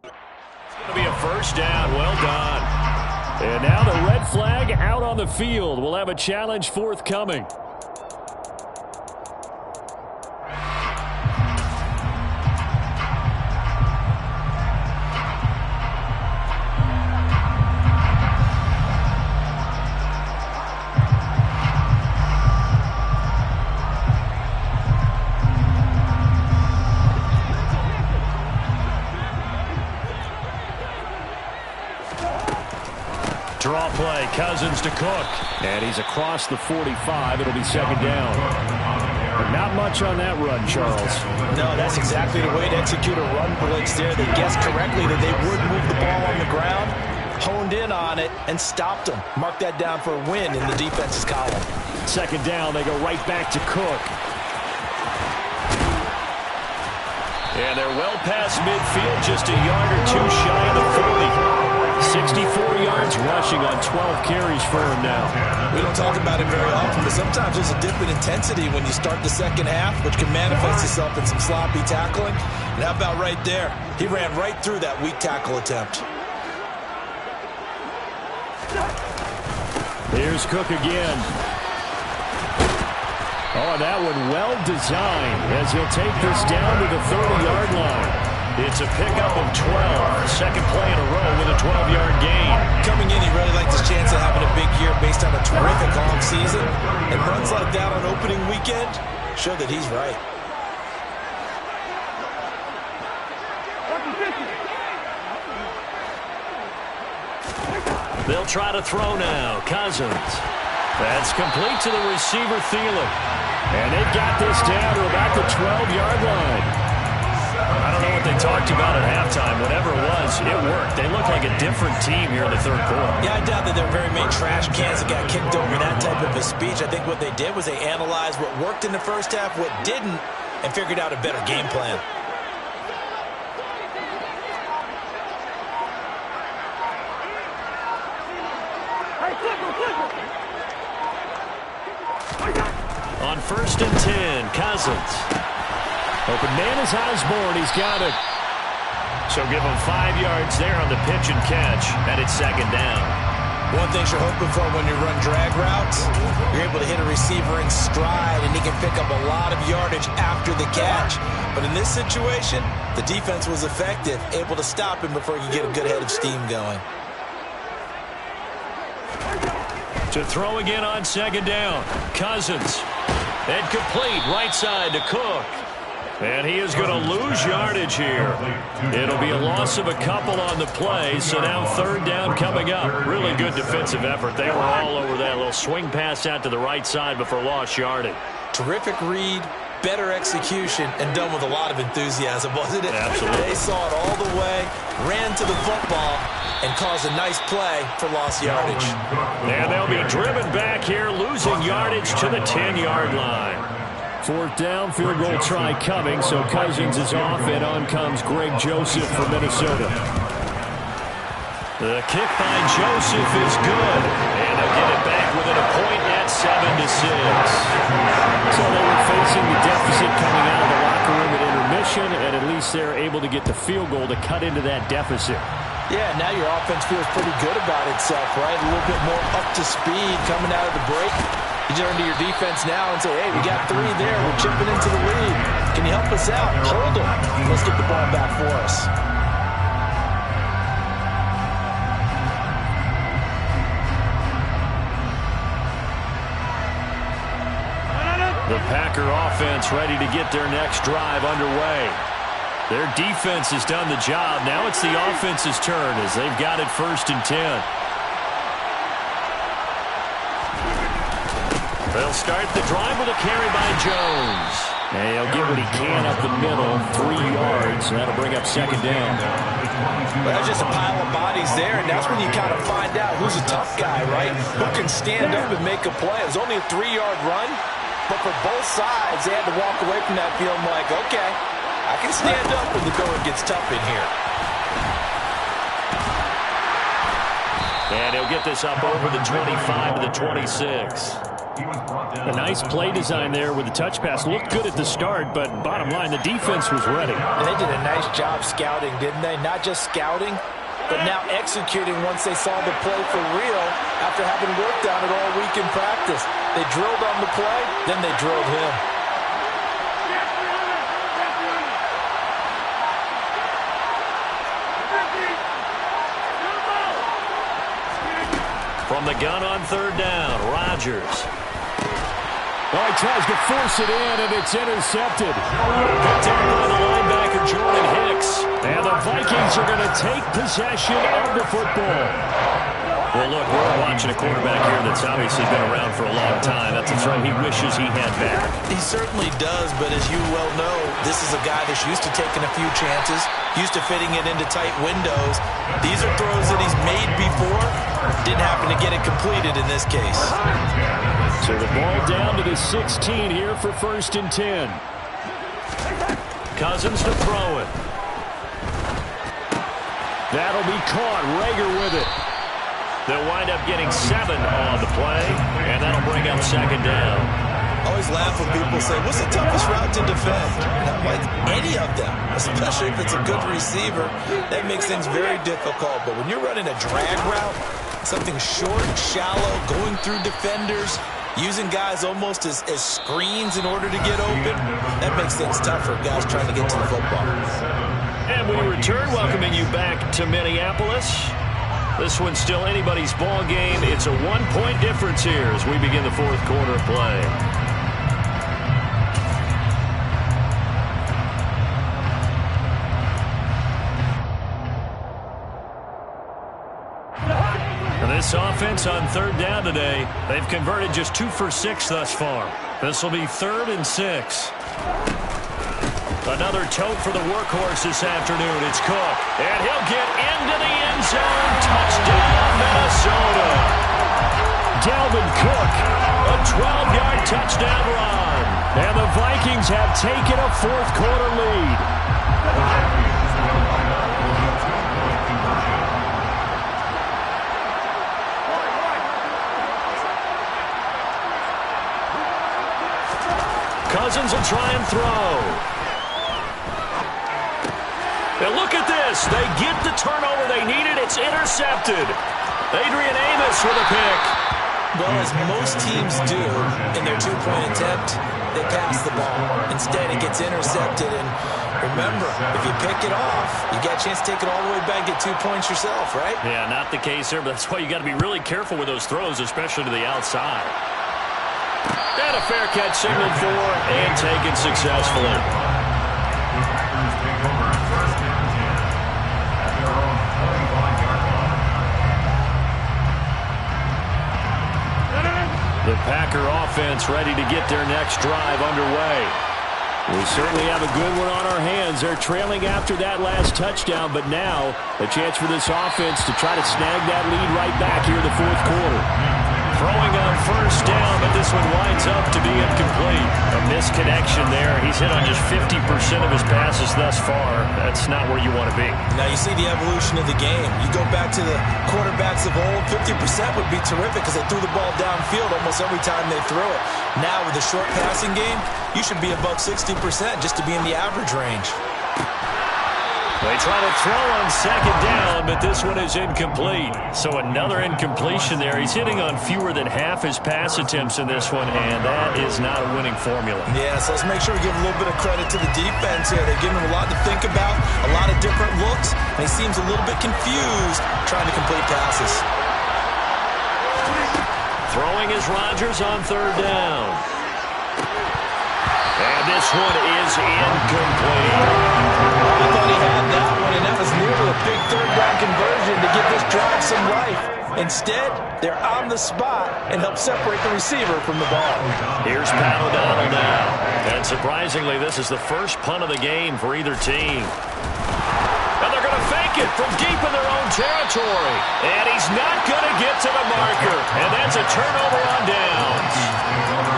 It's going to be a first down. Well done. And now the red flag out on the field. We'll have a challenge forthcoming. Draw play, Cousins to Cook. And he's across the 45. It'll be 2nd down. But not much on that run, Charles. No, that's exactly the way to execute a run blitz there. They guessed correctly that they would move the ball on the ground, honed in on it, and stopped them. Mark that down for a win in the defense's column. 2nd down, they go right back to Cook. And they're well past midfield, just a yard or two shy of the 40. 64 yards rushing on 12 carries for him now. We don't talk about it very often, but sometimes there's a dip in intensity when you start the second half, which can manifest itself in some sloppy tackling. And how about right there? He ran right through that weak tackle attempt. Here's Cook again. Oh, that one well designed as he'll take this down to the 30-yard line. It's a pickup of 12. Second play in a row with a 12-yard gain. Coming in, he really liked his chance of having a big year based on a terrific offseason. And runs like that on opening weekend show that he's right. They'll try to throw now. Cousins. That's complete to the receiver, Thielen. And they've got this down to about the 12-yard line. I don't know what they talked about at halftime. Whatever it was, it worked. They look like a different team here in the third quarter. Yeah, I doubt that they're very many trash cans that got kicked over that type of a speech. I think what they did was they analyzed what worked in the first half, what didn't, and figured out a better game plan. On 1st and 10, Cousins. Open man is Osborne. He's got it. So give him 5 yards there on the pitch and catch, and it's 2nd down. One thing you're hoping for when you run drag routes, you're able to hit a receiver in stride, and he can pick up a lot of yardage after the catch. But in this situation, the defense was effective, able to stop him before he could get a good head of steam going. To throw again on 2nd down, Cousins. And complete, right side to Cook. And he is going to lose yardage here. It'll be a loss of a couple on the play, so now 3rd down coming up. Really good defensive effort. They were all over that little swing pass out to the right side before lost yardage. Terrific read, better execution, and done with a lot of enthusiasm, wasn't it? Absolutely. They saw it all the way, ran to the football, and caused a nice play for lost yardage. And they'll be driven back here, losing yardage to the 10-yard line. 4th down, field goal try coming, so Cousins is off, and on comes Greg Joseph from Minnesota. The kick by Joseph is good, and they'll get it back with within a point at 7-6. So they were facing the deficit coming out of the locker room at intermission, and at least they're able to get the field goal to cut into that deficit. Yeah, now your offense feels pretty good about itself, right? A little bit more up to speed coming out of the break. You turn to your defense now and say, hey, we got 3 there. We're chipping into the lead. Can you help us out? Hold them. Let's get the ball back for us. The Packer offense ready to get their next drive underway. Their defense has done the job. Now it's the offense's turn as they've got it 1st and 10. They'll start the drive with a carry by Jones. And he'll get what he can up the middle, 3 yards, and that'll bring up 2nd down. Well, that's just a pile of bodies there, and that's when you kind of find out who's a tough guy, right? Who can stand up and make a play. It was only a 3-yard run, but for both sides, they had to walk away from that feeling like, okay, I can stand up when the going gets tough in here. And he'll get this up over the 25 to the 26. A nice play design there with the touch pass. Looked good at the start, but bottom line, the defense was ready. And they did a nice job scouting, didn't they? Not just scouting, but now executing once they saw the play for real after having worked on it all week in practice. They drilled on the play, then they drilled him. From the gun on 3rd down, Rodgers. Oh, he tries to force it in, and it's intercepted. Picked up by the linebacker, Jordan Hicks. And the Vikings are going to take possession of the football. Well, look, we're watching a quarterback here that's obviously been around for a long time. That's a throw he wishes he had back. He certainly does, but as you well know, this is a guy that's used to taking a few chances, used to fitting it into tight windows. These are throws that he's made before. Didn't happen to get it completed in this case. So the ball down to the 16 here for 1st and 10. Cousins to throw it. That'll be caught. Rager with it. They'll wind up getting 7 on the play, and that'll bring up 2nd down. I always laugh when people say, what's the toughest route to defend? And I'm like, any of them, especially if it's a good receiver. That makes things very difficult. But when you're running a drag route, something short, shallow, going through defenders, using guys almost as screens in order to get open, that makes things tougher, guys trying to get to the football. And we return, welcoming you back to Minneapolis. This one's still anybody's ball game. It's a 1-point difference here as we begin the 4th quarter of play. And this offense on 3rd down today, they've converted just 2 for 6 thus far. This will be 3rd and 6. Another tote for the workhorse this afternoon. It's Cook. And he'll get into the end zone. Touchdown, Minnesota. Dalvin Cook. A 12-yard touchdown run. And the Vikings have taken a 4th quarter lead. Cousins will try and throw. And look at this. They get the turnover they needed. It's intercepted. Adrian Amos with a pick. Well, as most teams do in their 2-point attempt, they pass the ball. Instead, it gets intercepted. And remember, if you pick it off, you got a chance to take it all the way back, get 2 points yourself, right? Yeah, not the case there, but that's why you got to be really careful with those throws, especially to the outside. And a fair catch signaled for and taken successfully. The Packer offense ready to get their next drive underway. We certainly have a good one on our hands. They're trailing after that last touchdown, but now a chance for this offense to try to snag that lead right back here in the 4th quarter. Throwing on first down, but this one winds up to be incomplete. A misconnection there. He's hit on just 50% of his passes thus far. That's not where you want to be. Now you see the evolution of the game. You go back to the quarterbacks of old, 50% would be terrific because they threw the ball downfield almost every time they threw it. Now with the short passing game, you should be above 60% just to be in the average range. They try to throw on second down, but this one is incomplete. So another incompletion there. He's hitting on fewer than half his pass attempts in this one, and that is not a winning formula. Yeah, so let's make sure we give a little bit of credit to the defense here. They're giving him a lot to think about, a lot of different looks, and he seems a little bit confused trying to complete passes. Throwing is Rodgers on third down. And this one is incomplete. I thought he had that one, and that was nearly a big third-down conversion to give this drive some life. Instead, they're on the spot and help separate the receiver from the ball. Here's Pat O'Donnell now. And surprisingly, this is the first punt of the game for either team. And they're going to fake it from deep in their own territory. And he's not going to get to the marker. And that's a turnover on downs.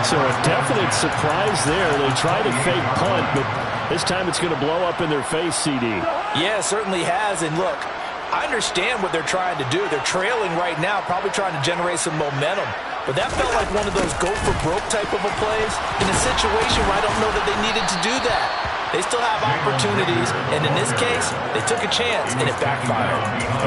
So a definite surprise there. They try to fake punt, but this time it's going to blow up in their face, CD. Yeah, it certainly has. And look, I understand what they're trying to do. They're trailing right now, probably trying to generate some momentum. But that felt like one of those go-for-broke type of a plays in a situation where I don't know that they needed to do that. They still have opportunities, and in this case, they took a chance, and it backfired.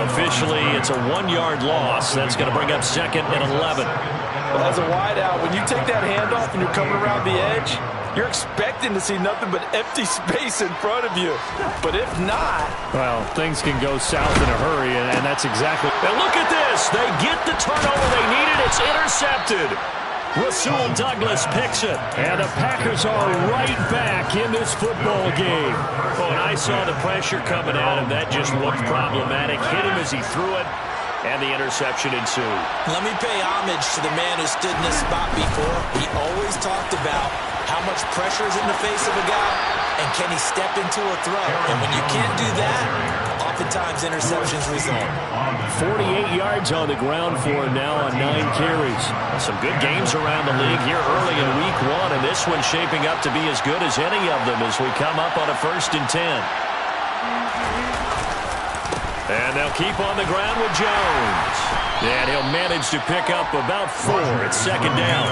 Officially, it's a 1-yard loss. That's going to bring up 2nd and 11. Well, as a wideout, when you take that handoff and you're coming around the edge, you're expecting to see nothing but empty space in front of you. But if not... Well, things can go south in a hurry, and that's exactly... And look at this. They get the turnover they needed. It's intercepted. Rasul Douglas picks it. And the Packers are right back in this football game. Oh, and I saw the pressure coming at him. That just looked problematic. Hit him as he threw it, and the interception ensued. Let me pay homage to the man who stood in this spot before. He always talked about how much pressure is in the face of a guy, and can he step into a throw? And when you can't do that, oftentimes interceptions result. 48 yards on the ground for him now on 9 carries. Some good games around the league here early in week 1, and this one's shaping up to be as good as any of them as we come up on a 1st and 10. And they'll keep on the ground with Jones. And he'll manage to pick up about 4 at 2nd down.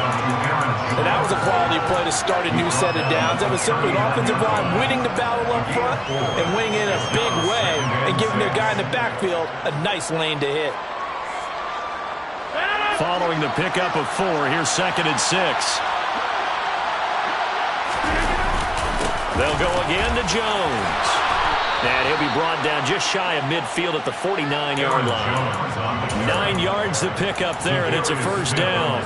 And that was a quality play to start a new set of downs. That was simply an offensive line winning the battle up front and winning in a big way and giving their guy in the backfield a nice lane to hit. Following the pickup of 4, here's 2nd and 6. They'll go again to Jones. And he'll be brought down just shy of midfield at the 49-yard line. 9 yards to pick up there, and it's a 1st down.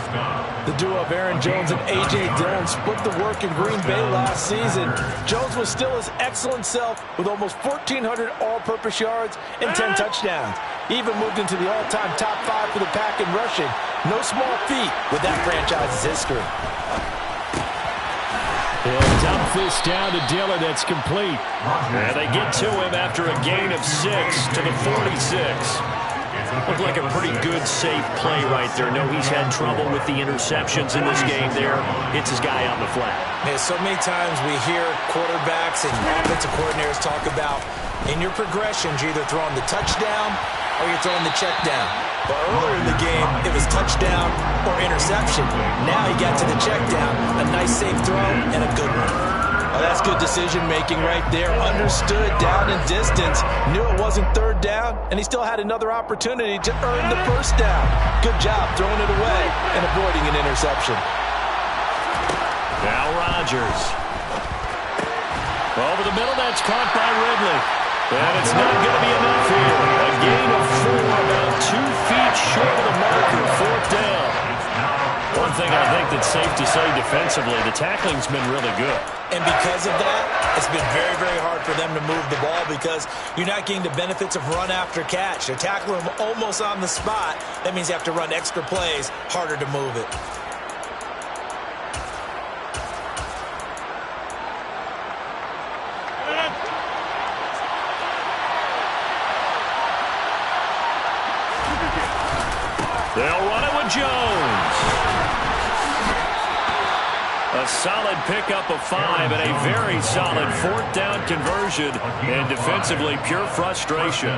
The duo of Aaron Jones and A.J. Dillon split the work in Green Bay last season. Jones was still his excellent self with almost 1,400 all-purpose yards and 10 touchdowns. He even moved into the all-time top 5 for the Pack in rushing. No small feat with that franchise's history. He'll dump this down to Dillon. That's complete. And they get to him after a gain of 6 to the 46. Looked like a pretty good, safe play right there. No, he's had trouble with the interceptions in this game there. Hits his guy out in the flat. Yeah, so many times we hear quarterbacks and offensive coordinators talk about in your progressions, you're either throwing the touchdown or you're throwing the check down. But earlier in the game, it was touchdown or interception. Now he got to the check down. A nice safe throw and a good one. Oh, that's good decision-making right there. Understood down and distance. Knew it wasn't 3rd down, and he still had another opportunity to earn the 1st down. Good job throwing it away and avoiding an interception. Now Rodgers. Over the middle, that's caught by Ridley. And it's not going to be enough here. A gain of 4, about 2 feet short of the marker, 4th down. One thing I think that's safe to say defensively, the tackling's been really good. And because of that, it's been very, very hard for them to move the ball because you're not getting the benefits of run after catch. They're tackling them almost on the spot. That means you have to run extra plays, harder to move it. They'll run it with to Jones. A solid pickup of 5 and a very solid 4th down conversion. And defensively, pure frustration.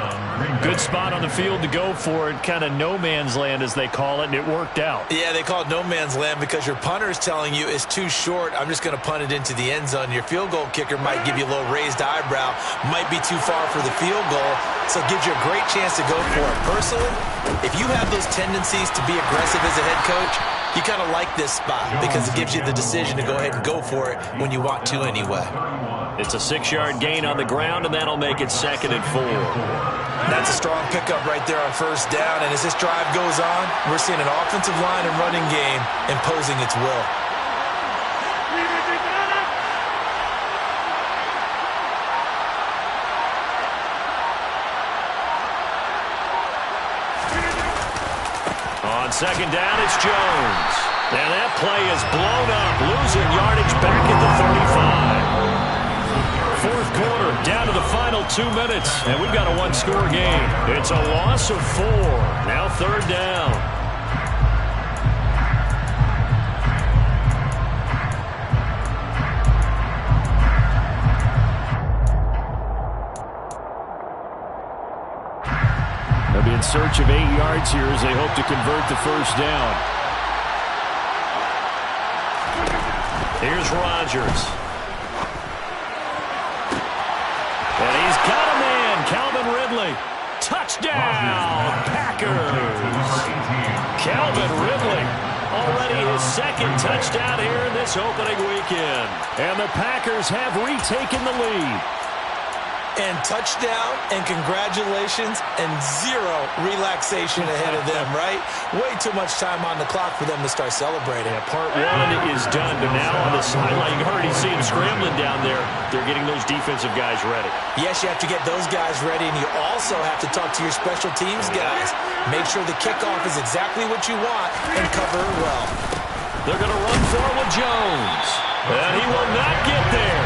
Good spot on the field to go for it. Kind of no man's land, as they call it, and it worked out. Yeah, they call it no man's land because your punter is telling you it's too short. I'm just going to punt it into the end zone. Your field goal kicker might give you a little raised eyebrow. Might be too far for the field goal. So it gives you a great chance to go for it. Personally, if you have those tendencies to be aggressive as a head coach, you kind of like this spot because it gives you the decision to go ahead and go for it when you want to anyway. It's a 6-yard gain on the ground, and that'll make it 2nd and 4. That's a strong pickup right there on 1st down, and as this drive goes on, we're seeing an offensive line and running game imposing its will. On 2nd down, it's Jones. And that play is blown up, losing yardage back at the 35. 4th quarter, down to the final 2 minutes, and we've got a 1-score game. It's a loss of 4. Now 3rd down. They'll be in search of 8 yards here as they hope to convert the 1st down. Here's Rodgers. And he's got a man, Calvin Ridley. Touchdown, Packers. Calvin Ridley, already his 2nd touchdown here in this opening weekend. And the Packers have retaken the lead. And touchdown, and congratulations, and 0 relaxation ahead of them, right? Way too much time on the clock for them to start celebrating. Yeah, part 1 is done, but now on the sideline, you already see him scrambling down there. They're getting those defensive guys ready. Yes, you have to get those guys ready, and you also have to talk to your special teams guys. Make sure the kickoff is exactly what you want and cover it well. They're going to run for it with Jones. And he will not get there.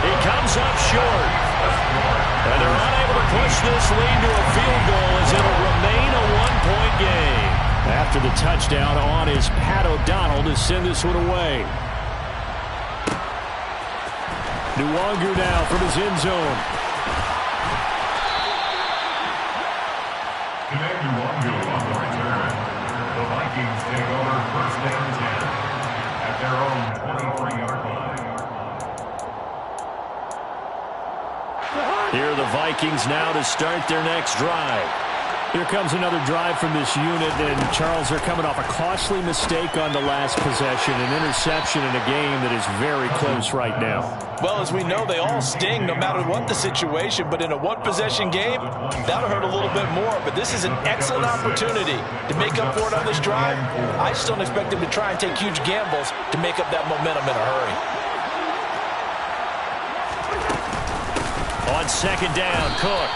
He comes up short. And they're unable to push this lead to a field goal as it'll remain a 1-point game. After the touchdown on is Pat O'Donnell to send this one away. Nwangu now from his end zone. Nwangu on the return. The Vikings take over 1st and 10 at their own 23-yard line. Here are the Vikings now to start their next drive. Here comes another drive from this unit, and Charles, they're coming off a costly mistake on the last possession, an interception in a game that is very close right now. Well, as we know, they all sting no matter what the situation, but in a 1-possession game, that'll hurt a little bit more. But this is an excellent opportunity to make up for it on this drive. I just don't expect them to try and take huge gambles to make up that momentum in a hurry. On 2nd down, Cook.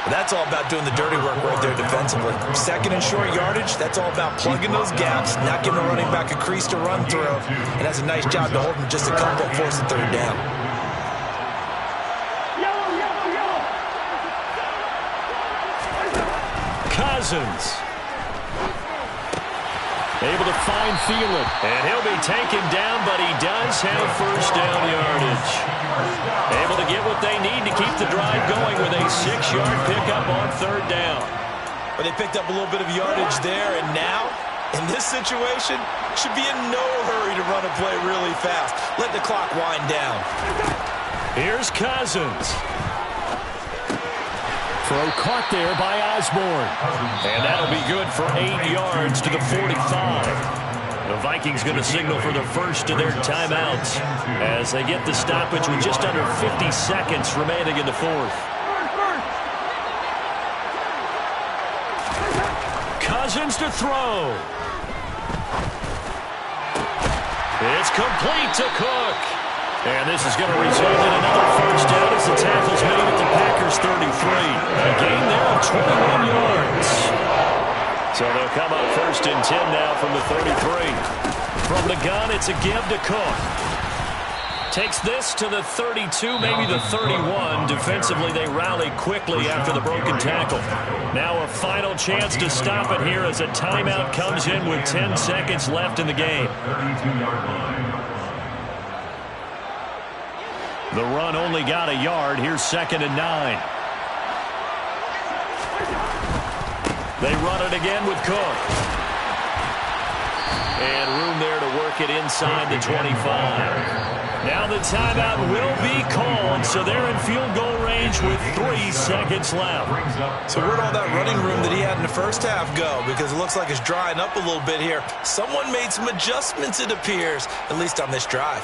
That's all about doing the dirty work right there defensively. 2nd and short yardage, that's all about plugging those gaps, not giving the running back a crease to run through. And that's a nice job to hold him just a couple and force the 3rd down. Cousins. Able to find Thielen. And he'll be taken down, but he does have 1st down yardage. Able to get what they need to keep the drive going with a 6-yard pickup on 3rd down. But they picked up a little bit of yardage there, and now, in this situation, should be in no hurry to run a play really fast. Let the clock wind down. Here's Cousins. Throw caught there by Osborne. And that'll be good for 8 yards to the 45. The Vikings going to signal for the first of their timeouts as they get the stoppage with just under 50 seconds remaining in the 4th. Cousins to throw. It's complete to Cook. And this is going to result in another 1st down as the tackle's made at the Packers 33. A gain there of 21 yards. So they'll come up 1st and 10 now from the 33. From the gun, it's a give to Cook. Takes this to the 32, maybe the 31. Defensively, they rally quickly after the broken tackle. Now a final chance to stop it here as a timeout comes in with 10 seconds left in the game. The run only got a yard. Here's 2nd and 9. They run it again with Cook. And room there to work it inside the 25. Now the timeout will be called, so they're in field goal range with 3 seconds left. So where'd all that running room that he had in the first half go? Because it looks like it's drying up a little bit here. Someone made some adjustments, it appears, at least on this drive.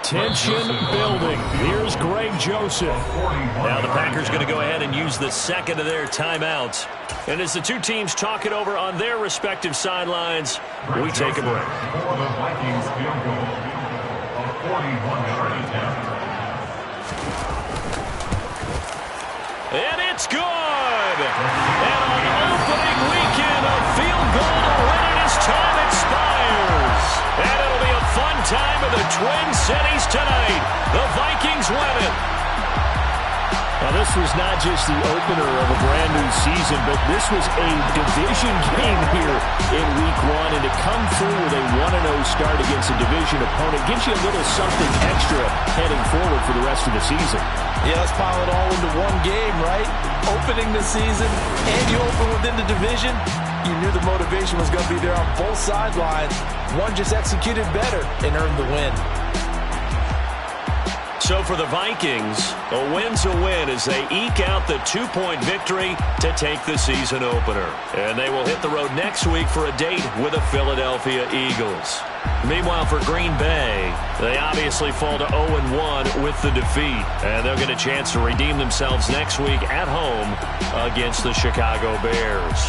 Tension building. Here's Greg Joseph. Now the Packers going to go ahead and use the second of their timeouts. And as the two teams talk it over on their respective sidelines, we take a break. For the Vikings field goal, a 41-yard attempt. And it's good! And on opening weekend, a field goal to win it as time expires. And it'll be a fun time in the Twin Cities tonight. The Vikings win it. Now, this was not just the opener of a brand-new season, but this was a division game here in Week 1. And to come through with a 1-0 start against a division opponent gives you a little something extra heading forward for the rest of the season. Yeah, let's pile it all into one game, right? Opening the season, and you open within the division. You knew the motivation was going to be there on both sidelines. One just executed better and earned the win. So for the Vikings, a win's a win as they eke out the 2-point victory to take the season opener. And they will hit the road next week for a date with the Philadelphia Eagles. Meanwhile, for Green Bay, they obviously fall to 0-1 with the defeat. And they'll get a chance to redeem themselves next week at home against the Chicago Bears.